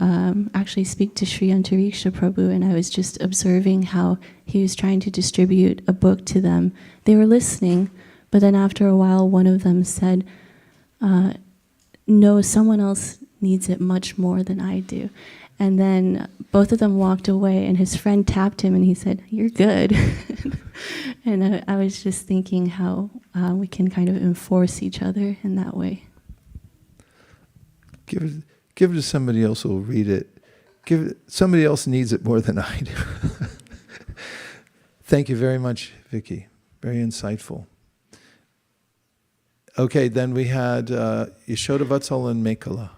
actually speak to Sri Antariksha Prabhu, and I was just observing how he was trying to distribute a book to them. They were listening, but then after a while, one of them said, no, someone else needs it much more than I do. And then both of them walked away, and his friend tapped him, and he said, you're good. And I was just thinking how we can kind of enforce each other in that way. Give it to somebody else who will read it. Somebody else needs it more than I do. Thank you very much, Vicky. Very insightful. Okay, then we had Yashoda Vatsala and Mekhala.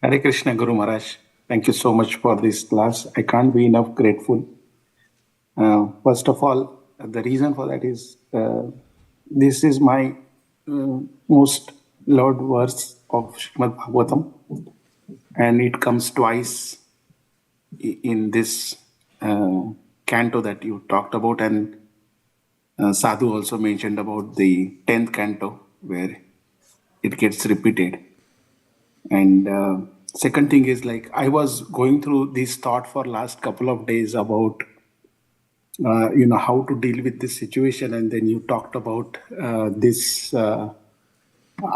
Hare Krishna, Guru Maharaj. Thank you so much for this class. I can't be enough grateful. First of all, the reason for that is this is my most loved verse of Srimad Bhagavatam, and it comes twice in this canto that you talked about, and Sadhu also mentioned about the 10th canto where it gets repeated. And second thing is, like, I was going through this thought for last couple of days about how to deal with this situation, and then you talked about this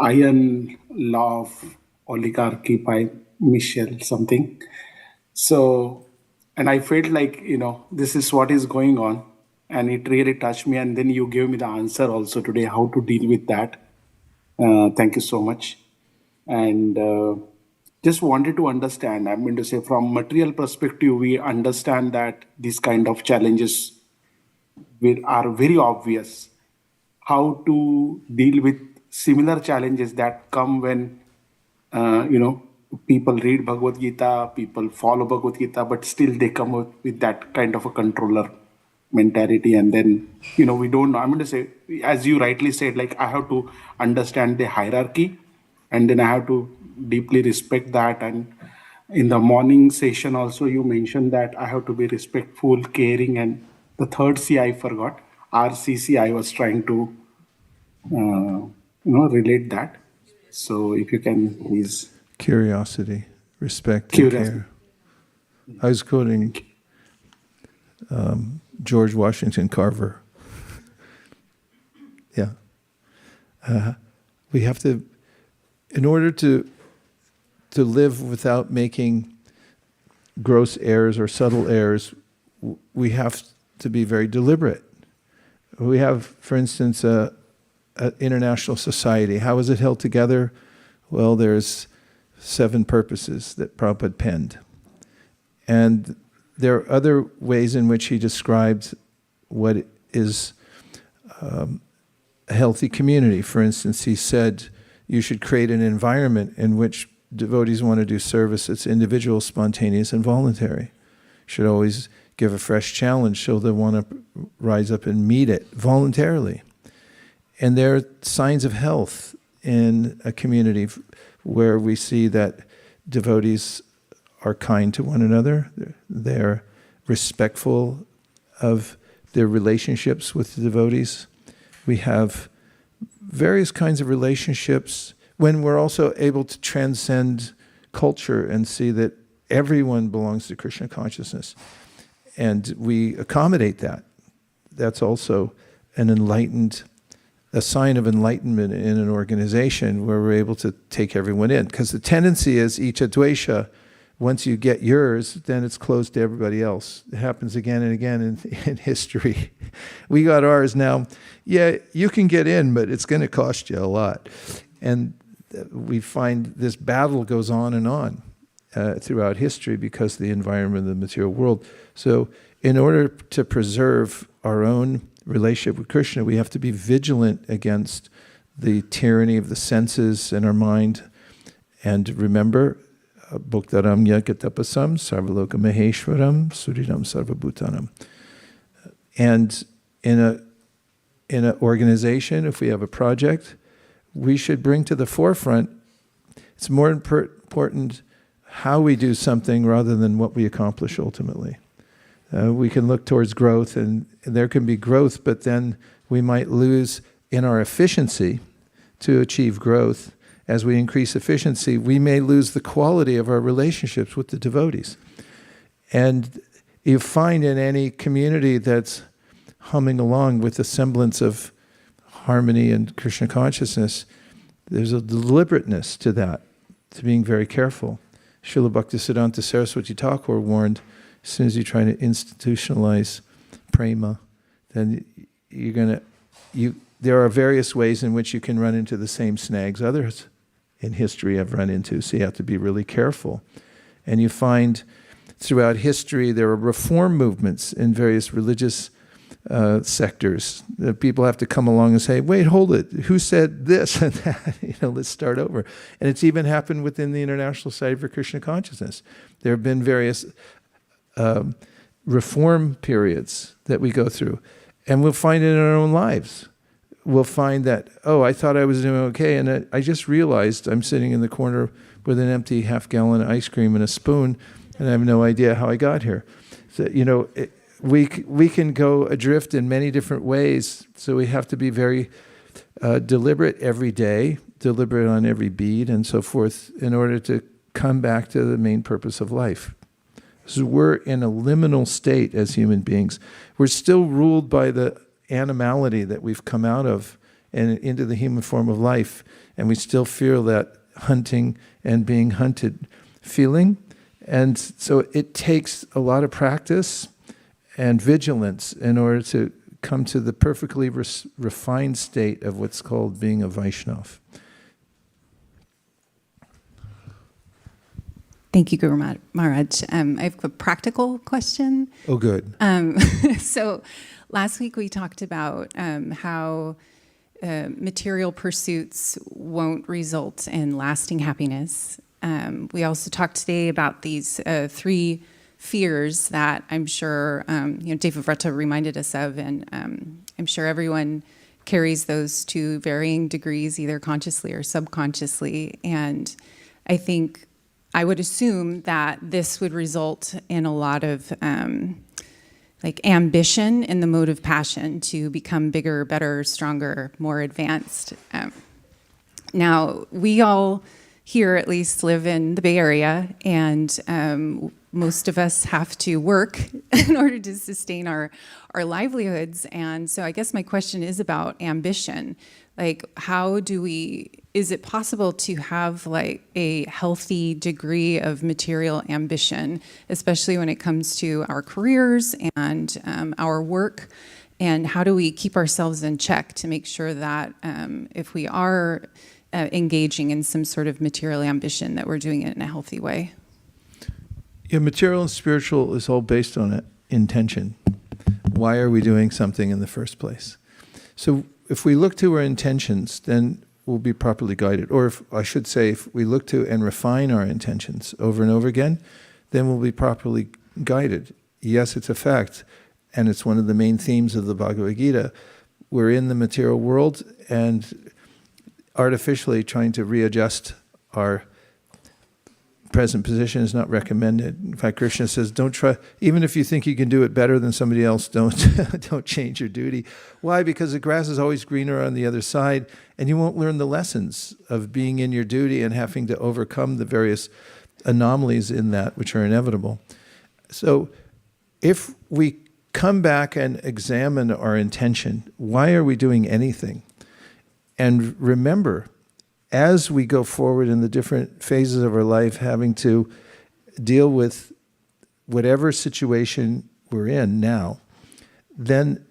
iron law of oligarchy by Michel something. So, and I felt like, this is what is going on, and it really touched me. And then you gave me the answer also today, how to deal with that. Thank you so much. And just wanted to understand, I'm going to say, from material perspective, we understand that these kind of challenges are very obvious. How to deal with similar challenges that come when, people read Bhagavad-gītā, people follow Bhagavad-gītā, but still they come up with that kind of a controller mentality. And then, we don't know. I'm going to say, as you rightly said, like, I have to understand the hierarchy, and then I have to deeply respect that. And in the morning session also, you mentioned that I have to be respectful, caring, and the third C I forgot. RCC, I was trying to, relate that. So if you can please. Curiosity, respect, and care. I was quoting George Washington Carver. Yeah. We have to, in order to live without making gross errors or subtle errors, we have to be very deliberate. We have, for instance, an international society. How is it held together? Well, there's 7 purposes that Prabhupada penned. And there are other ways in which he describes what is a healthy community. For instance, he said you should create an environment in which devotees want to do service that's individual, spontaneous, and voluntary. You should always give a fresh challenge, so they'll want to rise up and meet it voluntarily. And there are signs of health in a community where we see that devotees are kind to one another, they're respectful of their relationships with the devotees. We have various kinds of relationships when we're also able to transcend culture and see that everyone belongs to Krishna consciousness. And we accommodate that. That's also a sign of enlightenment in an organization where we're able to take everyone in. Because the tendency is icha dvesha, once you get yours, then it's closed to everybody else. It happens again and again in history. We got ours now. Yeah, you can get in, but it's going to cost you a lot. And we find this battle goes on and on throughout history because of the environment of the material world. So in order to preserve our own relationship with Krishna, we have to be vigilant against the tyranny of the senses and our mind. And remember, Bhoktaram Yagatapasam Sarvaloka Maheshwaram Suridam Sarvabhutanam. And in an organization, if we have a project, we should bring to the forefront, it's more important how we do something rather than what we accomplish ultimately. We can look towards growth, and there can be growth, but then we might lose in our efficiency to achieve growth. As we increase efficiency, we may lose the quality of our relationships with the devotees. And you find in any community that's humming along with a semblance of harmony and Krishna consciousness, there's a deliberateness to that, to being very careful. Srila Bhaktisiddhanta Saraswati Thakur warned, as soon as you try to institutionalize prema, then there are various ways in which you can run into the same snags others in history have run into, so you have to be really careful. And you find throughout history there are reform movements in various religious sectors. People have to come along and say, wait, hold it, who said this and that? Let's start over. And it's even happened within the International Society for Krishna Consciousness. There have been various reform periods that we go through. And we'll find it in our own lives. We'll find that, I thought I was doing okay, and I just realized I'm sitting in the corner with an empty half-gallon of ice cream and a spoon, and I have no idea how I got here. So, we can go adrift in many different ways, so we have to be very deliberate every day, deliberate on every bead, and so forth, in order to come back to the main purpose of life. So we're in a liminal state as human beings. We're still ruled by the animality that we've come out of and into the human form of life, and we still feel that hunting and being hunted feeling. And so it takes a lot of practice and vigilance in order to come to the perfectly refined state of what's called being a Vaishnava. Thank you, Guru Maharaj. I have a practical question. Oh, good. So last week we talked about how material pursuits won't result in lasting happiness. We also talked today about these 3 fears that I'm sure Devavrata reminded us of, and I'm sure everyone carries those to varying degrees, either consciously or subconsciously. And I think I would assume that this would result in a lot of ambition in the mode of passion to become bigger, better, stronger, more advanced. Now, we all here at least live in the Bay Area, and most of us have to work in order to sustain our livelihoods. And so I guess my question is about ambition. Is it possible to have a healthy degree of material ambition, especially when it comes to our careers and our work? And how do we keep ourselves in check to make sure that if we are engaging in some sort of material ambition, that we're doing it in a healthy way? Yeah, material and spiritual is all based on intention. Why are we doing something in the first place? So if we look to our intentions, then we'll be properly guided. Or if we look to and refine our intentions over and over again, then we'll be properly guided. yes, it's a fact. And it's one of the main themes of the Bhagavad-gītā. We're in the material world and artificially trying to readjust our present position is not recommended. In fact, Krishna says, don't try, even if you think you can do it better than somebody else, don't change your duty. Why? Because the grass is always greener on the other side, and you won't learn the lessons of being in your duty and having to overcome the various anomalies in that which are inevitable. So if we come back and examine our intention, why are we doing anything? And remember, as we go forward in the different phases of our life, having to deal with whatever situation we're in now, then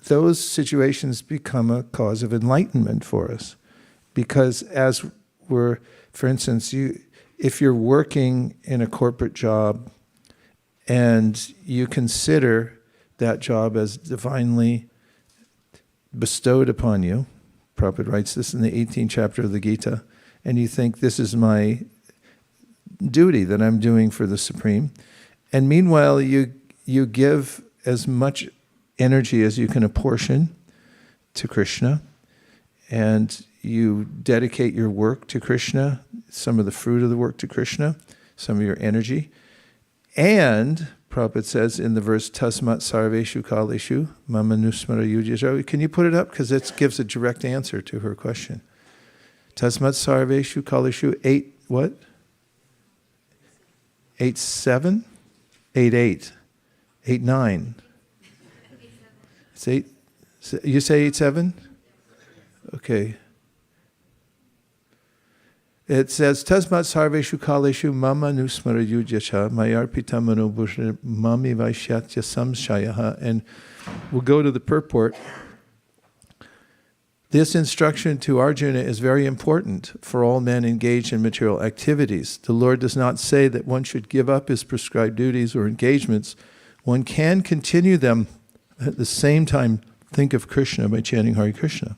those situations become a cause of enlightenment for us. Because as we're, for instance, if you're working in a corporate job and you consider that job as divinely bestowed upon you, Prabhupada writes this in the 18th chapter of the Gita, and you think this is my duty that I'm doing for the Supreme, and meanwhile you give as much energy as you can apportion to Krishna, and you dedicate your work to Krishna, some of the fruit of the work to Krishna, some of your energy, and Prabhupada says in the verse, Tasmat sarveshu kaleshu mama nusmara yujya. Can you put it up? Because it gives a direct answer to her question. Tasmat sarveshu kaleshu 8, what? 8-7? 8-8. 8-9. It's 8. You say 8-7? Okay. It says, Tasmat sarveshu kaleshu mama nusmara yujyacha mayarpita manobhushna mami vaishyatya samshayaha. And we'll go to the purport. This instruction to Arjuna is very important for all men engaged in material activities. The Lord does not say that one should give up his prescribed duties or engagements. One can continue them at the same time. Think of Krishna by chanting Hare Krishna.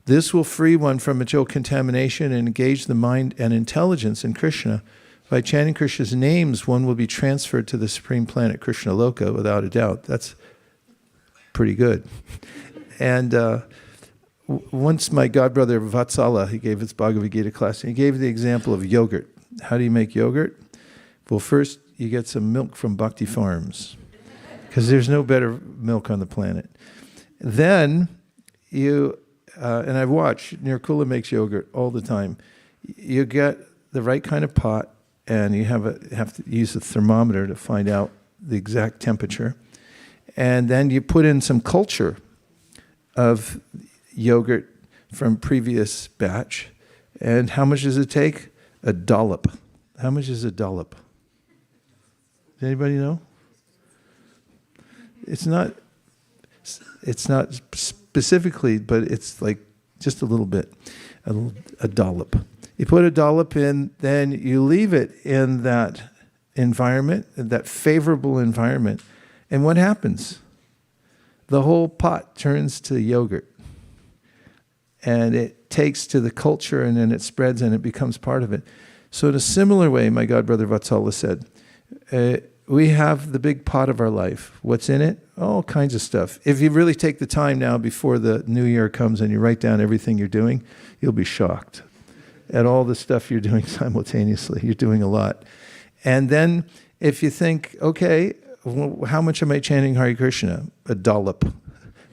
This will free one from material contamination and engage the mind and intelligence in Krishna. By chanting Krishna's names, one will be transferred to the supreme planet, Krishna Loka, without a doubt. That's pretty good. And once my godbrother Vatsala, he gave his Bhagavad-gītā class, and he gave the example of yogurt. How do you make yogurt? Well, first you get some milk from Bhakti Farms, because there's no better milk on the planet. Then you... and I've watched, Nirkulā makes yogurt all the time. You get the right kind of pot, and you have to use a thermometer to find out the exact temperature. And then you put in some culture of yogurt from previous batch. And how much does it take? A dollop. How much is a dollop? Does anybody know? It's not specifically, but it's like just a little bit, a dollop. You put a dollop in, then you leave it in that environment, that favorable environment, and what happens? The whole pot turns to yogurt, and it takes to the culture, and then it spreads, and it becomes part of it. So in a similar way, my godbrother Vatsala said, we have the big pot of our life. What's in it? All kinds of stuff. If you really take the time now before the new year comes and you write down everything you're doing, you'll be shocked at all the stuff you're doing simultaneously. You're doing a lot. And then if you think, okay, how much am I chanting Hare Krishna? A dollop.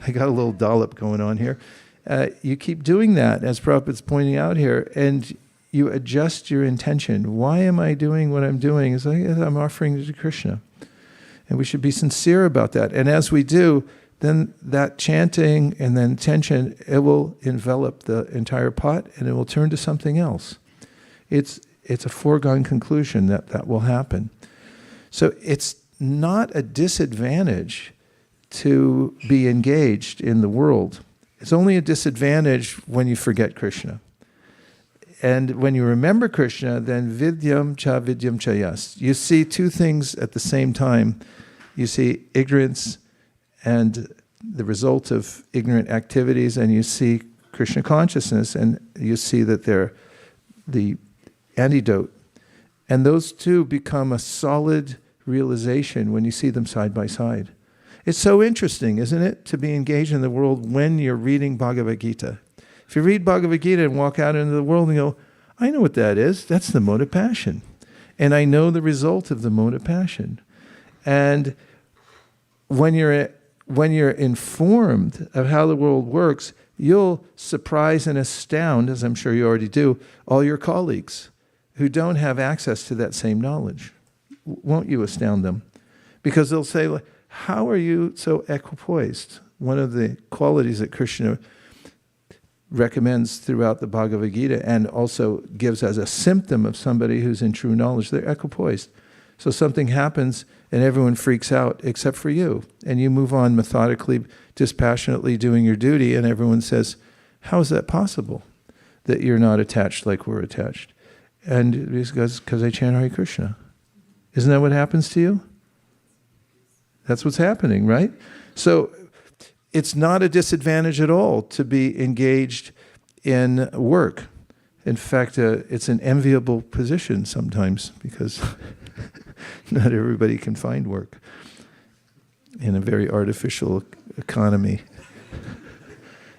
I got a little dollop going on here. You keep doing that, as Prabhupada's pointing out here, and you adjust your intention. Why am I doing what I'm doing? It's like I'm offering it to Krishna. And we should be sincere about that. And as we do, then that chanting and then intention, it will envelop the entire pot and it will turn to something else. It's a foregone conclusion that that will happen. So it's not a disadvantage to be engaged in the world. It's only a disadvantage when you forget Krishna. And when you remember Krishna, then vidyam cha yas. You see two things at the same time. You see ignorance and the result of ignorant activities, and you see Krishna consciousness, and you see that they're the antidote. And those two become a solid realization when you see them side by side. It's so interesting, isn't it, to be engaged in the world when you're reading Bhagavad-gītā. If you read Bhagavad-gītā and walk out into the world and go, I know what that is. That's the mode of passion. And I know the result of the mode of passion. And when you're informed of how the world works, you'll surprise and astound, as I'm sure you already do, all your colleagues who don't have access to that same knowledge. Won't you astound them? Because they'll say, how are you so equipoised? One of the qualities that Krishna recommends throughout the Bhagavad-gītā and also gives as a symptom of somebody who's in true knowledge, they're equipoised. So something happens and everyone freaks out except for you. And you move on methodically, dispassionately doing your duty, and everyone says, how is that possible that you're not attached like we're attached? And it's because I chant Hare Krishna. Isn't that what happens to you? That's what's happening, right? So it's not a disadvantage at all to be engaged in work. In fact, it's an enviable position sometimes because not everybody can find work in a very artificial economy.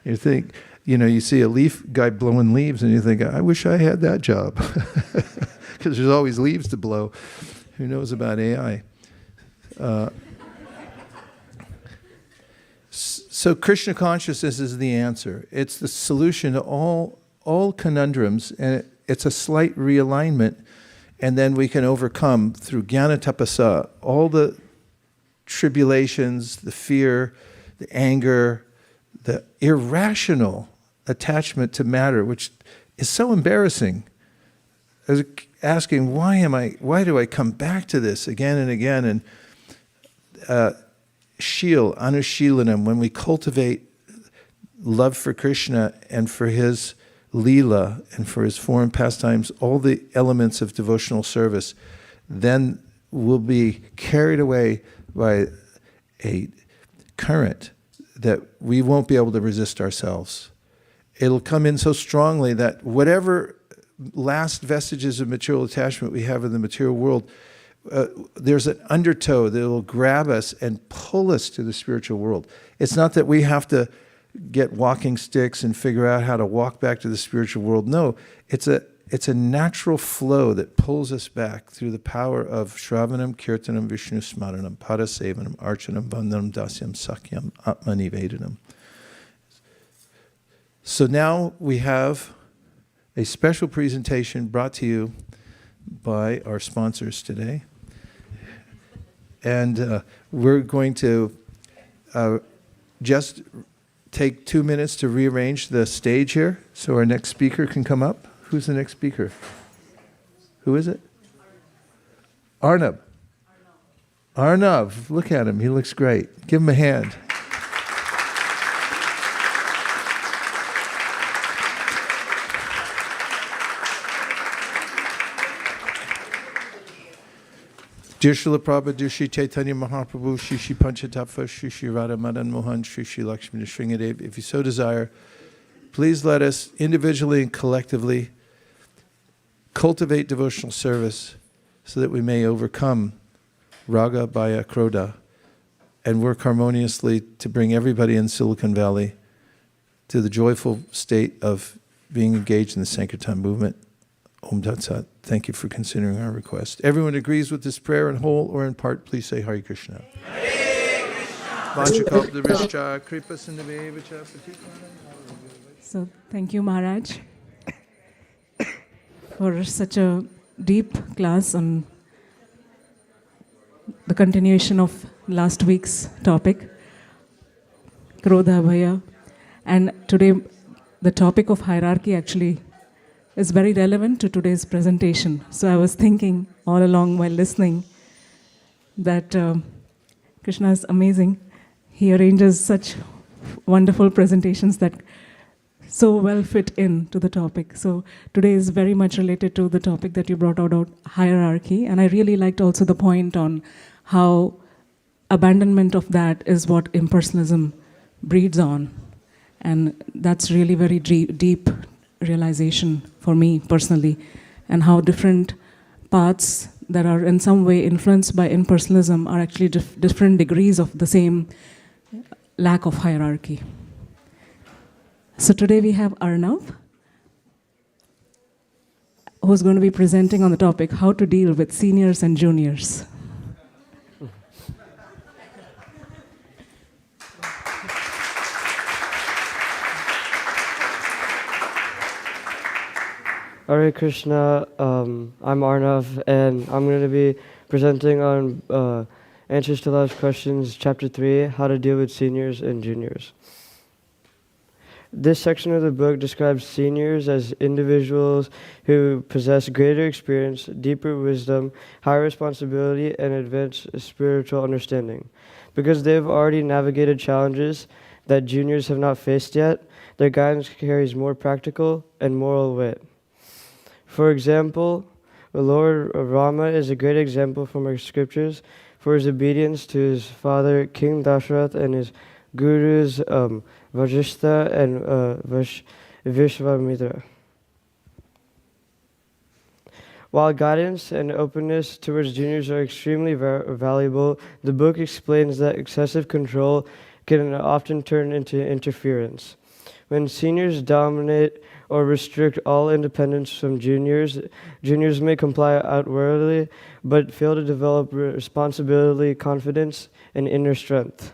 You think, you see a leaf guy blowing leaves and you think, I wish I had that job. Because there's always leaves to blow. Who knows about AI? So Krishna consciousness is the answer. It's the solution to all conundrums, and it's a slight realignment, and then we can overcome through jnana tapasa all the tribulations, the fear, the anger, the irrational attachment to matter, which is so embarrassing. I was asking, why do I come back to this again and again? And Shil, Anushilanam, when we cultivate love for Krishna and for his Leela and for his foreign pastimes, all the elements of devotional service, then we'll be carried away by a current that we won't be able to resist ourselves. It'll come in so strongly that whatever last vestiges of material attachment we have in the material world, there's an undertow that will grab us and pull us to the spiritual world. It's not that we have to get walking sticks and figure out how to walk back to the spiritual world. No, it's a natural flow that pulls us back through the power of Shravanam, Kirtanam, Vishnu Smaranam, Padasevanam, Archanam, Vandanam, Dasyam, Sakyam, Atmanivedanam. So now we have a special presentation brought to you by our sponsors today. And we're going to just take 2 minutes to rearrange the stage here so our next speaker can come up. Who's the next speaker? Who is it? Arnab. Arnab, look at him. He looks great. Give him a hand. Dear Srila Prabhupada, dear Shri Chaitanya Mahaprabhu, Shri Shri Panchatattva, Shri Shri Radha Madan Mohan, Shri Shri Lakshmi Nrsingadev, if you so desire, please let us individually and collectively cultivate devotional service so that we may overcome Raga, Bhaya, Krodha, and work harmoniously to bring everybody in Silicon Valley to the joyful state of being engaged in the Sankirtan movement. Om Tat Sat. Thank you for considering our request. Everyone agrees with this prayer in whole or in part, please say Hare Krishna. Hare Krishna. So thank you, Maharaj, for such a deep class on the continuation of last week's topic, Krodha Bhaya. And today, the topic of hierarchy actually is very relevant to today's presentation. So I was thinking all along while listening that Krishna is amazing. He arranges such wonderful presentations that so well fit in to the topic. So today is very much related to the topic that you brought out, hierarchy. And I really liked also the point on how abandonment of that is what impersonalism breeds on. And that's really very deep realization for me personally, and how different paths that are in some way influenced by impersonalism are actually different degrees of the same lack of hierarchy. So today we have Arnav, who's going to be presenting on the topic, how to deal with seniors and juniors. Hare Krishna, I'm Arnav, and I'm going to be presenting on Answers to Life's Questions, Chapter 3, How to Deal with Seniors and Juniors. This section of the book describes seniors as individuals who possess greater experience, deeper wisdom, higher responsibility, and advanced spiritual understanding. Because they have already navigated challenges that juniors have not faced yet, their guidance carries more practical and moral weight. For example, the Lord Rama is a great example from our scriptures for his obedience to his father King Dashrath and his gurus Vaisesika and Vishwamitra. While guidance and openness towards juniors are extremely valuable, the book explains that excessive control can often turn into interference. When seniors dominate or restrict all independence from juniors, juniors may comply outwardly, but fail to develop responsibility, confidence, and inner strength.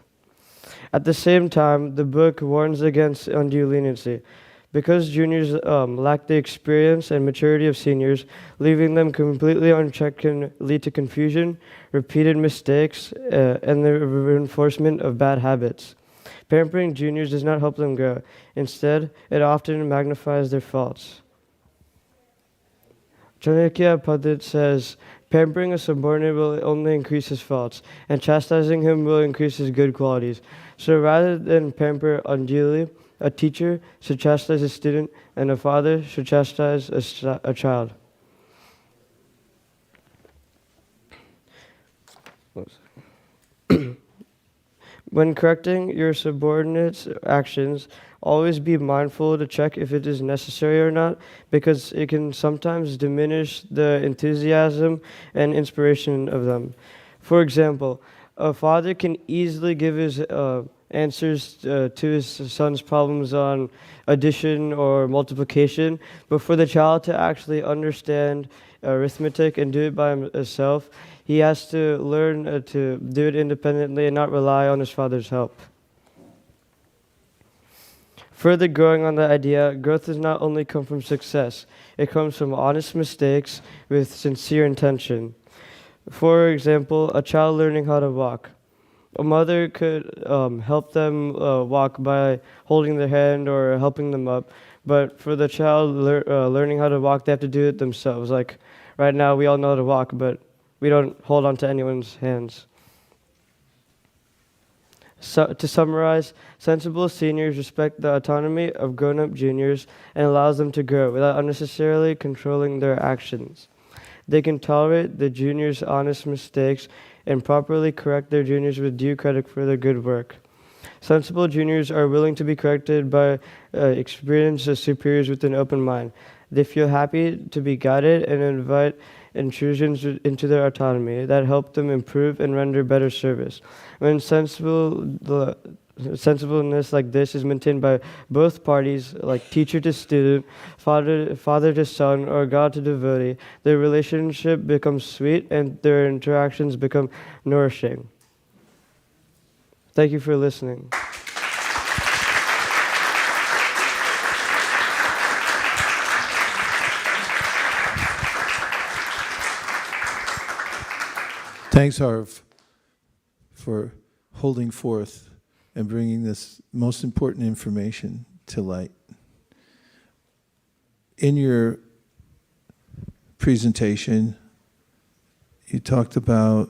At the same time, the book warns against undue leniency. Because juniors lack the experience and maturity of seniors, leaving them completely unchecked can lead to confusion, repeated mistakes, and the reinforcement of bad habits. Pampering juniors does not help them grow. Instead, it often magnifies their faults. Chanakya Pandit says, pampering a subordinate will only increase his faults, and chastising him will increase his good qualities. So rather than pamper unduly, a teacher should chastise a student, and a father should chastise a child. When correcting your subordinates' actions, always be mindful to check if it is necessary or not, because it can sometimes diminish the enthusiasm and inspiration of them. For example, a father can easily give his answers to his son's problems on addition or multiplication, but for the child to actually understand arithmetic and do it by himself, he has to learn to do it independently and not rely on his father's help. Further growing on that idea, growth does not only come from success, it comes from honest mistakes with sincere intention. For example, a child learning how to walk. A mother could help them walk by holding their hand or helping them up, but for the child learning how to walk, they have to do it themselves. Like right now, we all know how to walk, but we don't hold on to anyone's hands. So, to summarize, sensible seniors respect the autonomy of grown-up juniors and allows them to grow without unnecessarily controlling their actions. They can tolerate the juniors' honest mistakes and properly correct their juniors with due credit for their good work. Sensible juniors are willing to be corrected by experienced superiors with an open mind. They feel happy to be guided and invite intrusions into their autonomy that help them improve and render better service. When sensibleness like this is maintained by both parties, like teacher to student, father to son, or God to devotee, their relationship becomes sweet and their interactions become nourishing. Thank you for listening. Thanks, Harv, for holding forth and bringing this most important information to light. In your presentation, you talked about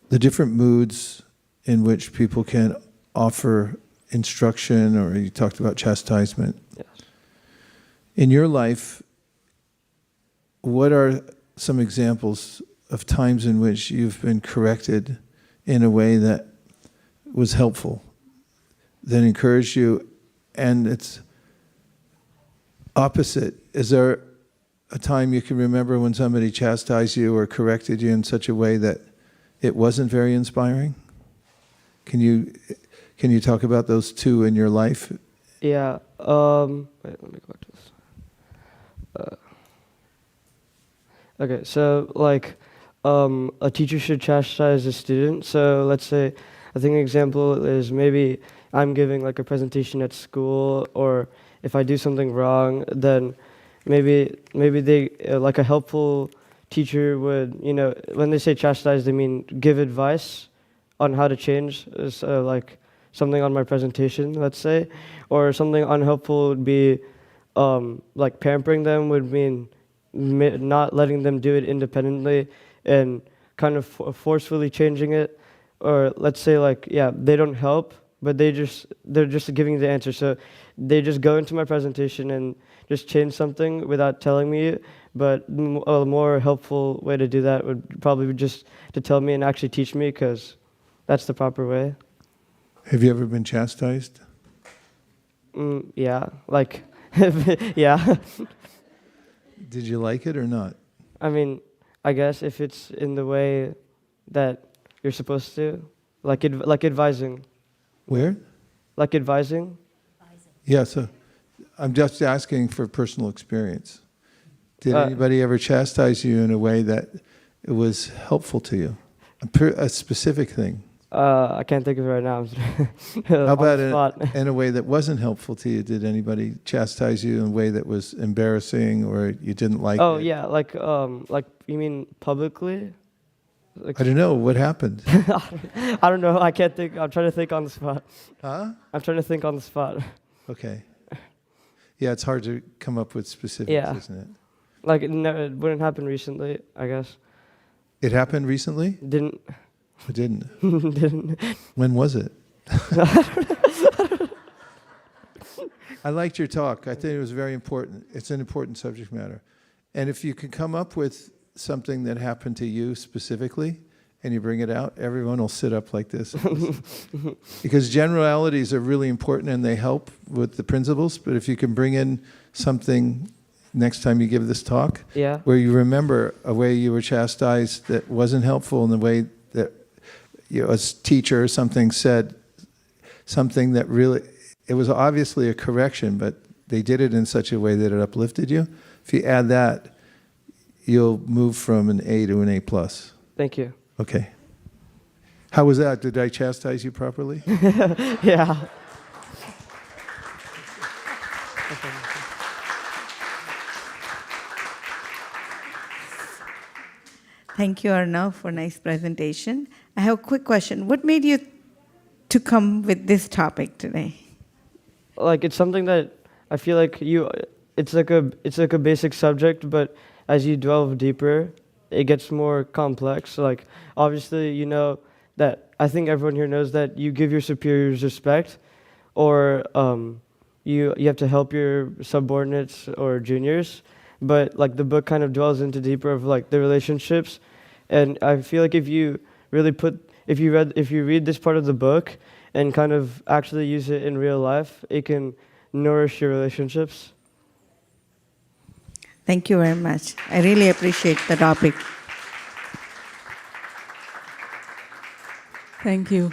the different moods in which people can offer instruction, or you talked about chastisement. Yes. In your life, what are some examples of times in which you've been corrected in a way that was helpful, that encouraged you, and it's opposite? Is there a time you can remember when somebody chastised you or corrected you in such a way that it wasn't very inspiring? Can you talk about those two in your life? Yeah. Wait, let me go to this. Okay, so like a teacher should chastise a student. So let's say, I think an example is maybe I'm giving like a presentation at school, or if I do something wrong, then maybe they like a helpful teacher would, when they say chastise, they mean give advice on how to change, like something on my presentation, let's say, or something unhelpful would be like pampering them would mean not letting them do it independently and kind of forcefully changing it. Or let's say like, yeah, they don't help, but they're just giving the answer. So they just go into my presentation and just change something without telling me. But a more helpful way to do that would probably be just to tell me and actually teach me, because that's the proper way. Have you ever been chastised? Yeah, like, yeah. Did you like it or not? I mean, I guess if it's in the way that you're supposed to, like advising. Where? Like advising. Yeah, so I'm just asking for personal experience. Did anybody ever chastise you in a way that it was helpful to you? A specific thing? I can't think of it right now. How about in a way that wasn't helpful to you? Did anybody chastise you in a way that was embarrassing or you didn't like it? Oh, yeah, like you mean publicly? Like, I don't know. What happened? I don't know. I can't think. I'm trying to think on the spot. Huh? I'm trying to think on the spot. Okay. Yeah, it's hard to come up with specifics, isn't it? Like, it wouldn't happen recently, I guess. It happened recently? Didn't. It didn't. Didn't. When was it? I liked your talk. I think it was very important. It's an important subject matter. And if you can come up with something that happened to you specifically and you bring it out, everyone will sit up like this. Because generalities are really important and they help with the principles. But if you can bring in something next time you give this talk, where you remember a way you were chastised that wasn't helpful, in the way that a teacher or something said something that really, it was obviously a correction, but they did it in such a way that it uplifted you. If you add that, you'll move from an A to an A+. Thank you. Okay. How was that? Did I chastise you properly? Yeah. Thank you, Arnav, for a nice presentation. I have a quick question. What made you to come with this topic today? Like, it's something that I feel like it's like a basic subject, but as you delve deeper, it gets more complex. Like, obviously, you know that I think everyone here knows that you give your superiors respect, or you have to help your subordinates or juniors. But like the book kind of dwells into deeper of like the relationships, and I feel like if you read this part of the book and kind of actually use it in real life, it can nourish your relationships. Thank you very much. I really appreciate the topic. Thank you.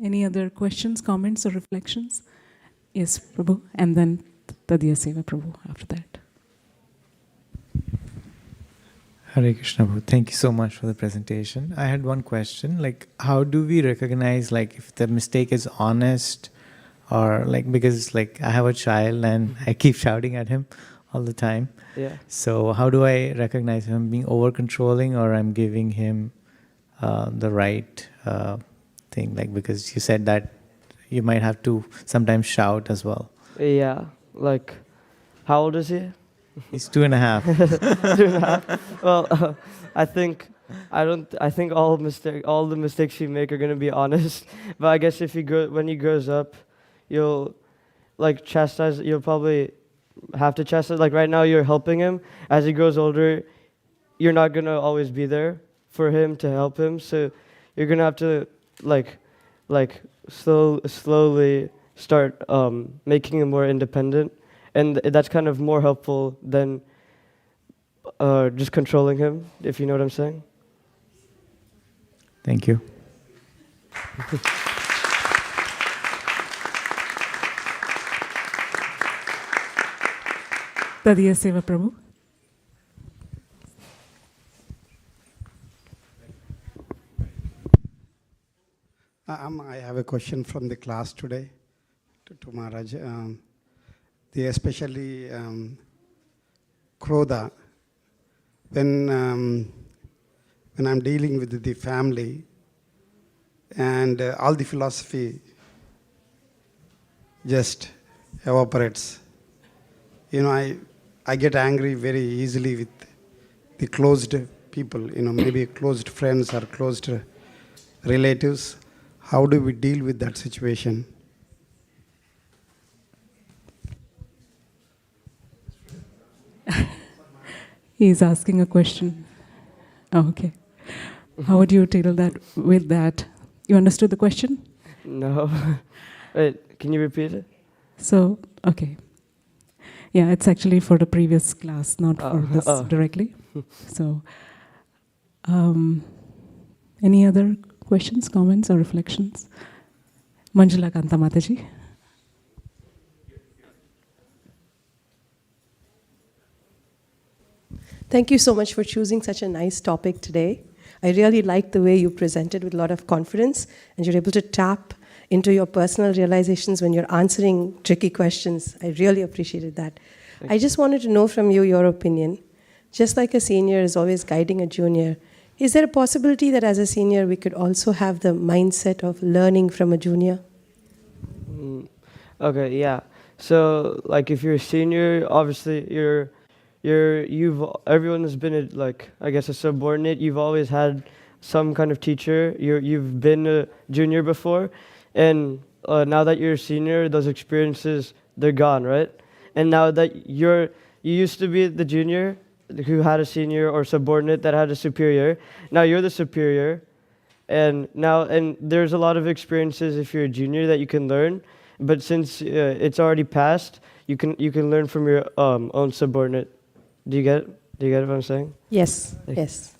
Any other questions, comments, or reflections? Yes, Prabhu, and then Tadya Seva Prabhu after that. Hare Krishna Prabhu, thank you so much for the presentation. I had one question, like how do we recognize like if the mistake is honest, or like, because like I have a child and I keep shouting at him all the time. Yeah. So how do I recognize him being over-controlling, or I'm giving him the right thing? Like, because you said that you might have to sometimes shout as well. Yeah, like, how old is he? He's 2.5. 2.5. Well, I think all the mistakes you make are gonna be honest. But I guess when he grows up, you'll like chastise. You'll probably have to chastise. Like right now, you're helping him. As he grows older, you're not gonna always be there for him to help him. So you're gonna have to like slowly start making him more independent. And that's kind of more helpful than just controlling him, if you know what I'm saying. Thank you. Tadiya Seva Prabhu. I have a question from the class today to Maharaj. Especially Krodha. When I'm dealing with the family and all the philosophy just evaporates. You know, I get angry very easily with the closed people, you know, maybe closed friends or closed relatives. How do we deal with that situation? He's asking a question. Oh, okay. How would you deal that with that? You understood the question? No. Wait, can you repeat it? So, okay. Yeah, it's actually for the previous class, not for this directly. So, any other questions, comments, or reflections? Manjula Kanta Mataji. Thank you so much for choosing such a nice topic today. I really liked the way you presented with a lot of confidence, and you're able to tap into your personal realizations when you're answering tricky questions. I really appreciated that. I just wanted to know from you your opinion. Just like a senior is always guiding a junior, is there a possibility that as a senior we could also have the mindset of learning from a junior? Okay, yeah. So, like, if you're a senior, obviously everyone has been a subordinate. You've always had some kind of teacher. You've been a junior before, and now that you're a senior, those experiences, they're gone, right? And now that you used to be the junior who had a senior or subordinate that had a superior. Now you're the superior, and there's a lot of experiences if you're a junior that you can learn. But since it's already passed, you can learn from your own subordinate. Do you get what I'm saying? Yes, yes,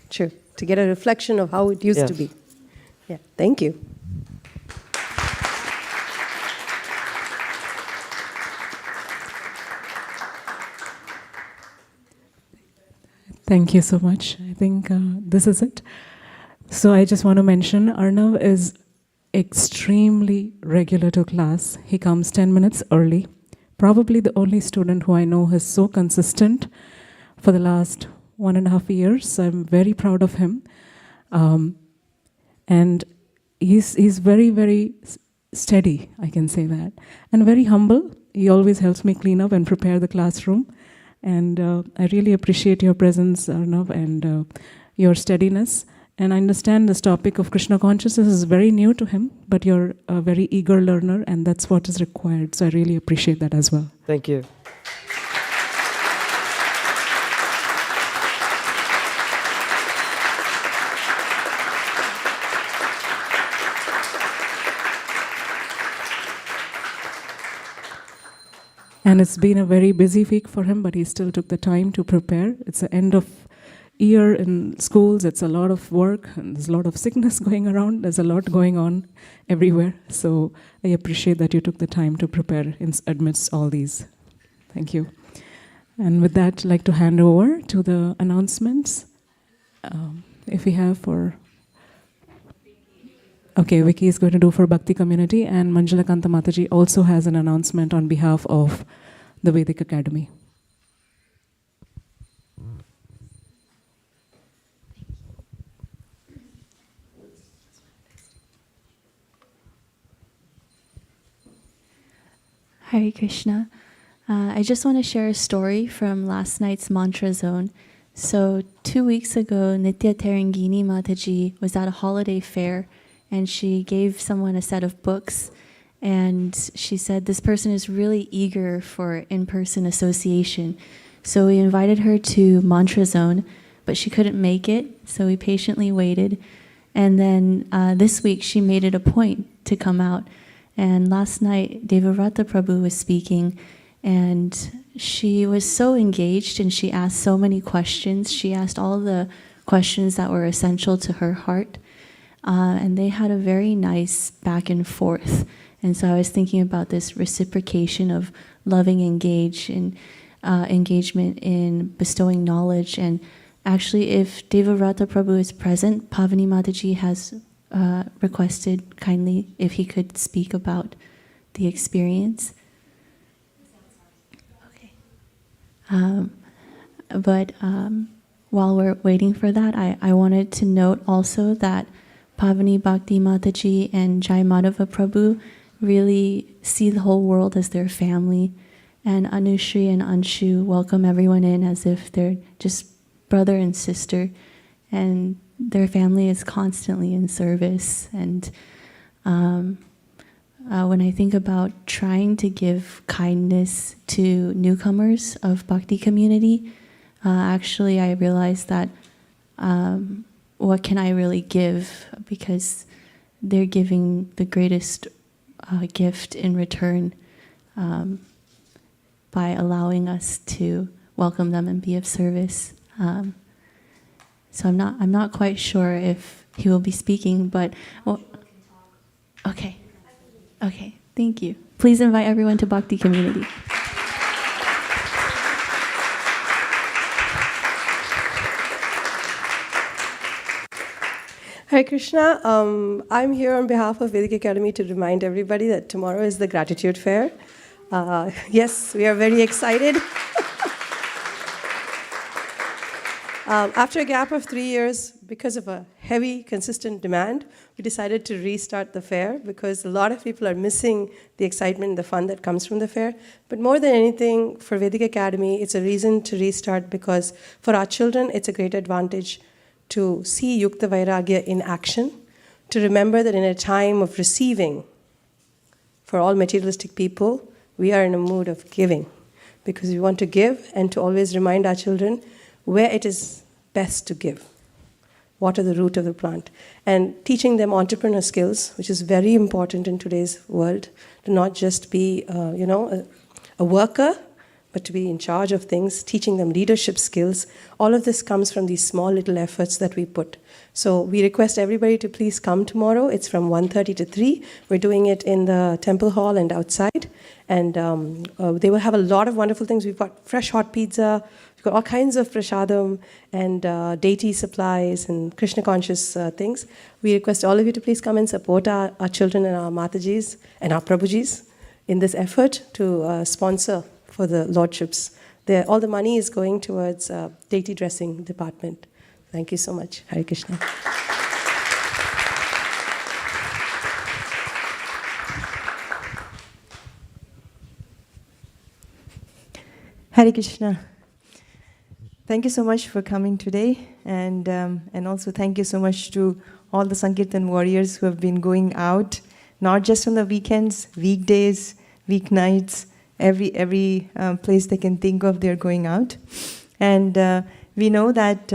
true. To get a reflection of how it used to be. Yeah, thank you. Thank you so much. I think this is it. So I just want to mention Arnav is extremely regular to class. He comes 10 minutes early. Probably the only student who I know is so consistent for the last 1.5 years. I'm very proud of him. And he's very, very steady, I can say that. And very humble. He always helps me clean up and prepare the classroom. And I really appreciate your presence, Arnav, and your steadiness. And I understand this topic of Krishna consciousness is very new to him, but you're a very eager learner, and that's what is required. So I really appreciate that as well. Thank you. And it's been a very busy week for him, but he still took the time to prepare. It's the end of year in schools. It's a lot of work, and there's a lot of sickness going around. There's a lot going on everywhere. So I appreciate that you took the time to prepare amidst all these. Thank you. And with that, I'd like to hand over to the announcements. If we have for... Okay, Vicky is going to do for Bhakti community, and Manjula Kanta Mataji also has an announcement on behalf of the Vedic Academy. Hare Krishna. I just want to share a story from last night's mantra zone. So 2 weeks ago, Nitya Tarangini Mataji was at a holiday fair, and she gave someone a set of books, and she said this person is really eager for in-person association. So we invited her to Mantra Zone, but she couldn't make it, so we patiently waited. And then this week she made it a point to come out. And last night, Devavrata Prabhu was speaking, And she was so engaged and she asked so many questions. She asked all the questions that were essential to her heart. And they had a very nice back and forth. And so I was thinking about this reciprocation of loving engagement in bestowing knowledge. And actually, if Devavrata Prabhu is present, Pavani Mataji has requested kindly if he could speak about the experience. Okay. But while we're waiting for that, I wanted to note also that Pavani Bhakti Mataji and Jai Madhava Prabhu really see the whole world as their family. And Anushri and Anshu welcome everyone in as if they're just brother and sister. And their family is constantly in service. And when I think about trying to give kindness to newcomers of Bhakti community, actually I realized that what can I really give? Because they're giving the greatest gift in return by allowing us to welcome them and be of service. So I'm not quite sure if he will be speaking, but well, okay, thank you. Please invite everyone to Bhakti community. Hare Krishna. I'm here on behalf of Vedic Academy to remind everybody that tomorrow is the Gratitude Fair. Yes, we are very excited. After a gap of 3 years, because of a heavy, consistent demand, we decided to restart the fair because a lot of people are missing the excitement and the fun that comes from the fair. But more than anything, for Vedic Academy, it's a reason to restart because for our children, it's a great advantage to see Yukta Vairagya in action, to remember that in a time of receiving, for all materialistic people, we are in a mood of giving because we want to give and to always remind our children where it is best to give. What are the root of the plant? And teaching them entrepreneur skills, which is very important in today's world, to not just be a worker, but to be in charge of things, teaching them leadership skills. All of this comes from these small little efforts that we put. So we request everybody to please come tomorrow. It's from 1:30 to 3. We're doing it in the temple hall and outside. And they will have a lot of wonderful things. We've got fresh hot pizza. We've got all kinds of prashadam and deity supplies and Krishna conscious things. We request all of you to please come and support our children and our Matajis and our Prabhujis in this effort to sponsor for the lordships. All the money is going towards deity dressing department. Thank you so much. Hare Krishna. Hare Krishna. Thank you so much for coming today, and also thank you so much to all the Sankirtan warriors who have been going out, not just on the weekends, weekdays, weeknights, every place they can think of, they're going out. And we know that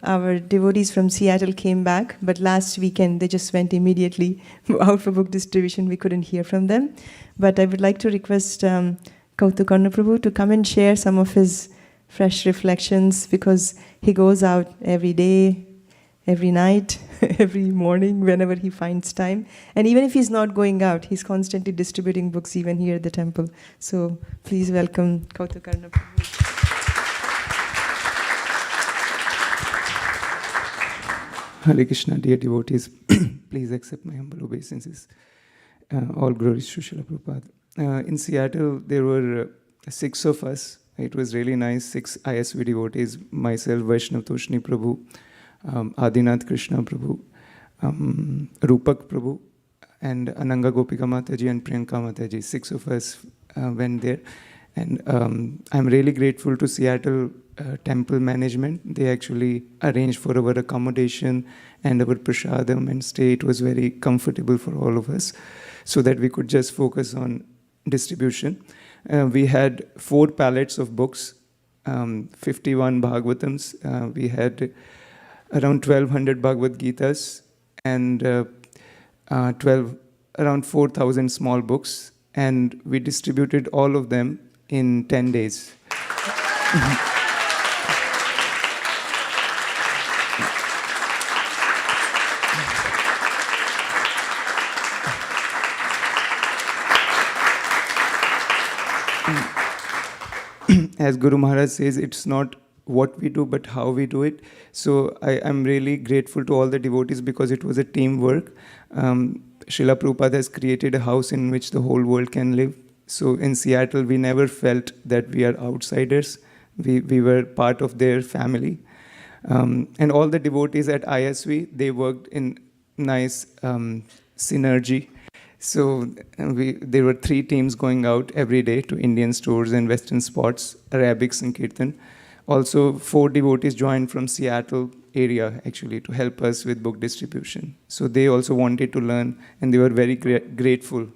our devotees from Seattle came back, but last weekend they just went immediately out for book distribution. We couldn't hear from them. But I would like to request Kautukarna Prabhu to come and share some of his fresh reflections, because he goes out every day, every night, every morning, whenever he finds time. And even if he's not going out, he's constantly distributing books even here at the temple. So please welcome Kautukarna Prabhu. Hare Krishna, dear devotees, please accept my humble obeisances. All glories to Srila Prabhupada. In Seattle, there were 6 of us. It was really nice, 6 ISV devotees, myself, Vaishnav Toshni Prabhu, Adinath Krishna Prabhu, Rupak Prabhu, and Ananga Gopika Mataji and Priyanka Mataji. 6 of us went there. And I'm really grateful to Seattle temple management. They actually arranged for our accommodation and our prasadam and stay. It was very comfortable for all of us so that we could just focus on distribution. We had 4 pallets of books, 51 Bhagavatams. We had around 1,200 Bhagavad-gītās and around 4,000 small books. And we distributed all of them in 10 days. As Guru Maharaj says, it's not what we do, but how we do it. So I am really grateful to all the devotees because it was a teamwork. Srila Prabhupada has created a house in which the whole world can live. So in Seattle, we never felt that we are outsiders. We were part of their family. And all the devotees at ISV, they worked in nice synergy. So there were 3 teams going out every day to Indian stores and Western spots, Arabic Sankirtan. Also, 4 devotees joined from Seattle area, actually, to help us with book distribution. So they also wanted to learn, and they were very grateful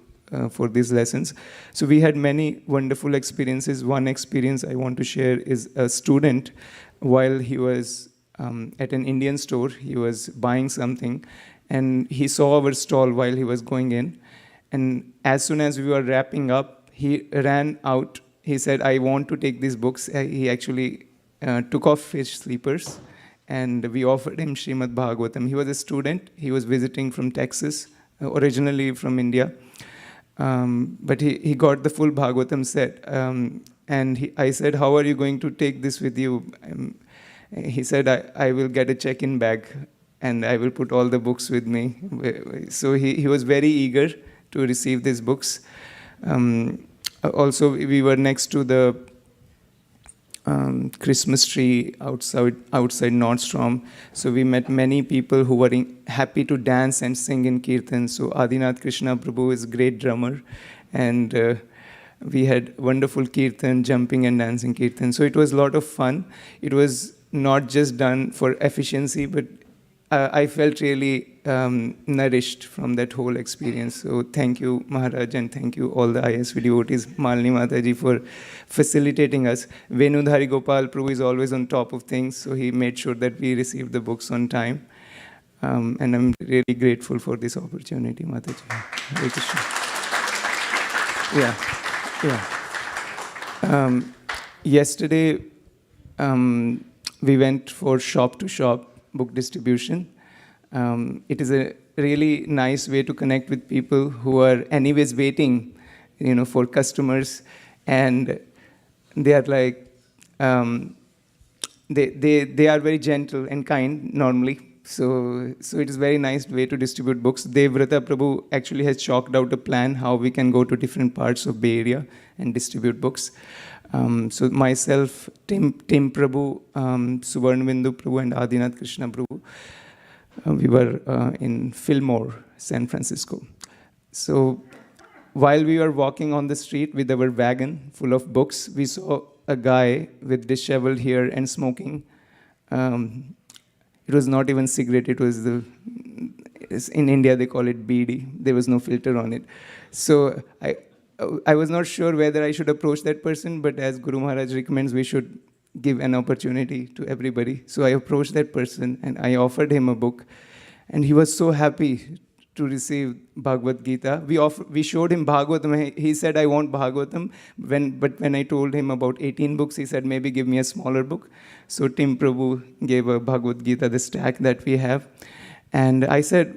for these lessons. So we had many wonderful experiences. One experience I want to share is a student, while he was at an Indian store, he was buying something, and he saw our stall while he was going in. And as soon as we were wrapping up, he ran out. He said, I want to take these books. He actually took off his sleepers, and we offered him Srimad Bhagavatam. He was a student. He was visiting from Texas, originally from India. But he got the full Bhagavatam set. And I said, how are you going to take this with you? He said, I will get a check-in bag, and I will put all the books with me. So he was very eager to receive these books. Also, we were next to the Christmas tree outside Nordstrom. So we met many people who were happy to dance and sing in Kirtan. So Adinath Krishna Prabhu is a great drummer. And we had wonderful Kirtan, jumping and dancing Kirtan. So it was a lot of fun. It was not just done for efficiency, but I felt really nourished from that whole experience. So thank you, Maharaj, and thank you all the ISV devotees, Malini Mataji, for facilitating us. Venudhari Gopal Prabhu is always on top of things, so he made sure that we received the books on time. And I'm really grateful for this opportunity, Mataji. Hare Krishna. Yesterday, we went for shop-to-shop book distribution. It is a really nice way to connect with people who are anyways waiting, for customers, and they are like, they are very gentle and kind normally. So it is a very nice way to distribute books. Devrata Prabhu actually has chalked out a plan how we can go to different parts of Bay Area and distribute books. So myself, Tim Prabhu, Suvarnabindu Prabhu, and Adinath Krishna Prabhu, we were in Fillmore, San Francisco. So while we were walking on the street with our wagon full of books, we saw a guy with disheveled hair and smoking. It was not even cigarette, it was in India they call it beedi. There was no filter on it. So I was not sure whether I should approach that person, but as Guru Maharaj recommends, we should give an opportunity to everybody. So I approached that person and I offered him a book, and he was so happy to receive Bhagavad-gītā. We showed him Bhagavatam. He said, I want Bhagavatam. But when I told him about 18 books, he said, maybe give me a smaller book. So Tim Prabhu gave a Bhagavad-gītā, the stack that we have. And I said,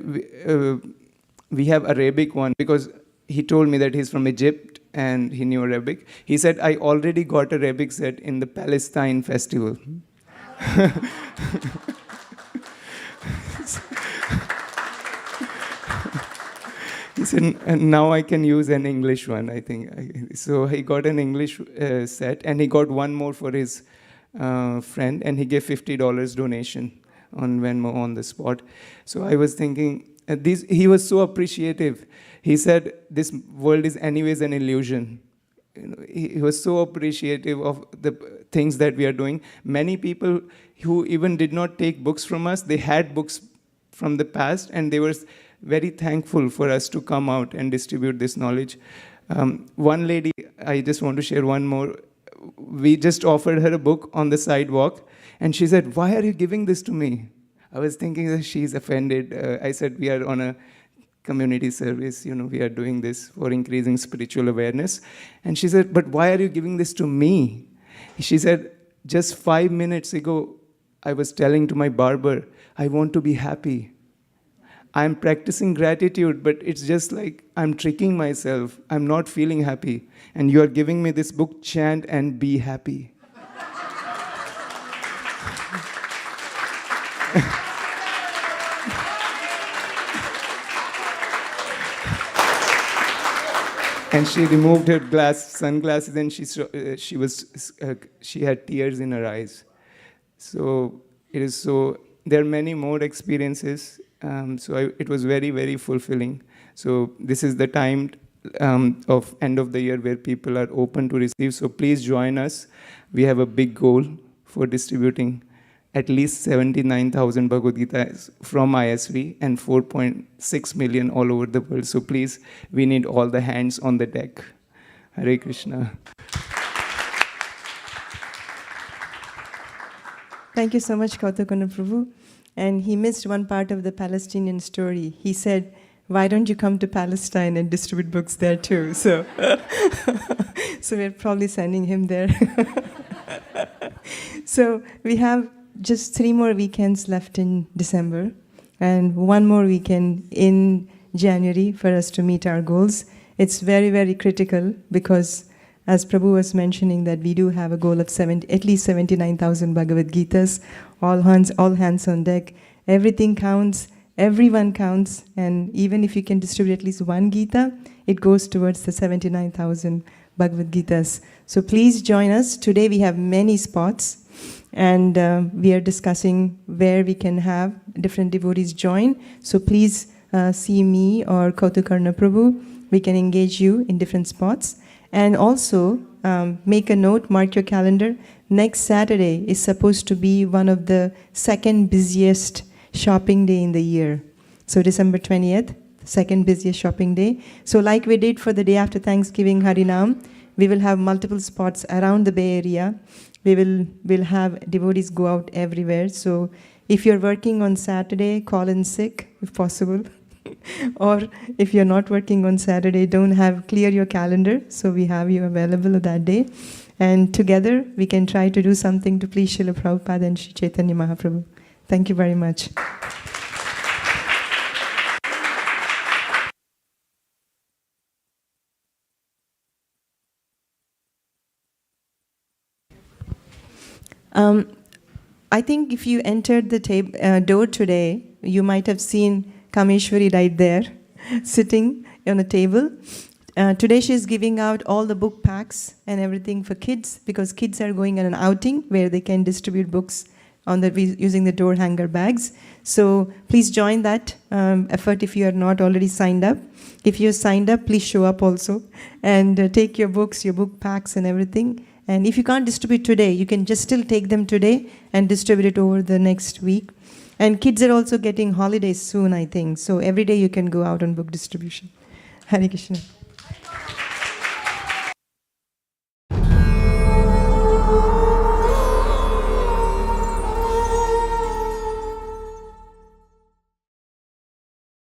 we have Arabic one, because he told me that he's from Egypt and he knew Arabic. He said, I already got a Arabic set in the Palestine festival. He said, and now I can use an English one, I think. So he got an English set, and he got one more for his friend, and he gave $50 donation on Venmo on the spot. So I was thinking, he was so appreciative. He said, this world is anyways an illusion. He was so appreciative of the things that we are doing. Many people who even did not take books from us, they had books from the past, and they were very thankful for us to come out and distribute this knowledge. One lady, I just want to share one more. We just offered her a book on the sidewalk, and she said, why are you giving this to me? I was thinking that she's offended. I said, we are on a community service, we are doing this for increasing spiritual awareness. And she said, but why are you giving this to me? She said, just 5 minutes ago, I was telling to my barber, I want to be happy. I'm practicing gratitude, but it's just like I'm tricking myself. I'm not feeling happy. And you are giving me this book, chant and be happy. And she removed her sunglasses, and she had tears in her eyes. So there are many more experiences. It was very, very fulfilling. So this is the time of end of the year where people are open to receive. So please join us. We have a big goal for distributing at least 79,000 Bhagavad-gītā from ISV and 4.6 million all over the world. So please, we need all the hands on the deck. Hare Krishna. Thank you so much, Kautakana Prabhu. And he missed one part of the Palestinian story. He said, why don't you come to Palestine and distribute books there too? So, so we're probably sending him there. So we have just 3 more weekends left in December and 1 more weekend in January for us to meet our goals. It's very, very critical because as Prabhu was mentioning that we do have a goal of at least 79,000 Bhagavad-gītās, all hands on deck. Everything counts, everyone counts, and even if you can distribute at least 1 Gita, it goes towards the 79,000 Bhagavad-gītās. So please join us. Today we have many spots. And we are discussing where we can have different devotees join. So please see me or Kautukarna Prabhu. We can engage you in different spots. And also make a note, mark your calendar. Next Saturday is supposed to be one of the second busiest shopping day in the year. So December 20th, the second busiest shopping day. So like we did for the day after Thanksgiving Harinam, we will have multiple spots around the Bay Area. We'll have devotees go out everywhere. So if you're working on Saturday, call in sick if possible. Or if you're not working on Saturday, clear your calendar so we have you available that day. And together we can try to do something to please Srila Prabhupada and Sri Chaitanya Mahaprabhu. Thank you very much. I think if you entered the door today, you might have seen Kameshwari right there, sitting on a table. Today she's giving out all the book packs and everything for kids, because kids are going on an outing where they can distribute books using the door hanger bags. So please join that effort if you are not already signed up. If you're signed up, please show up also and take your books, your book packs and everything. And if you can't distribute today, you can just still take them today and distribute it over the next week. And kids are also getting holidays soon, I think. So every day you can go out on book distribution. Hare Krishna.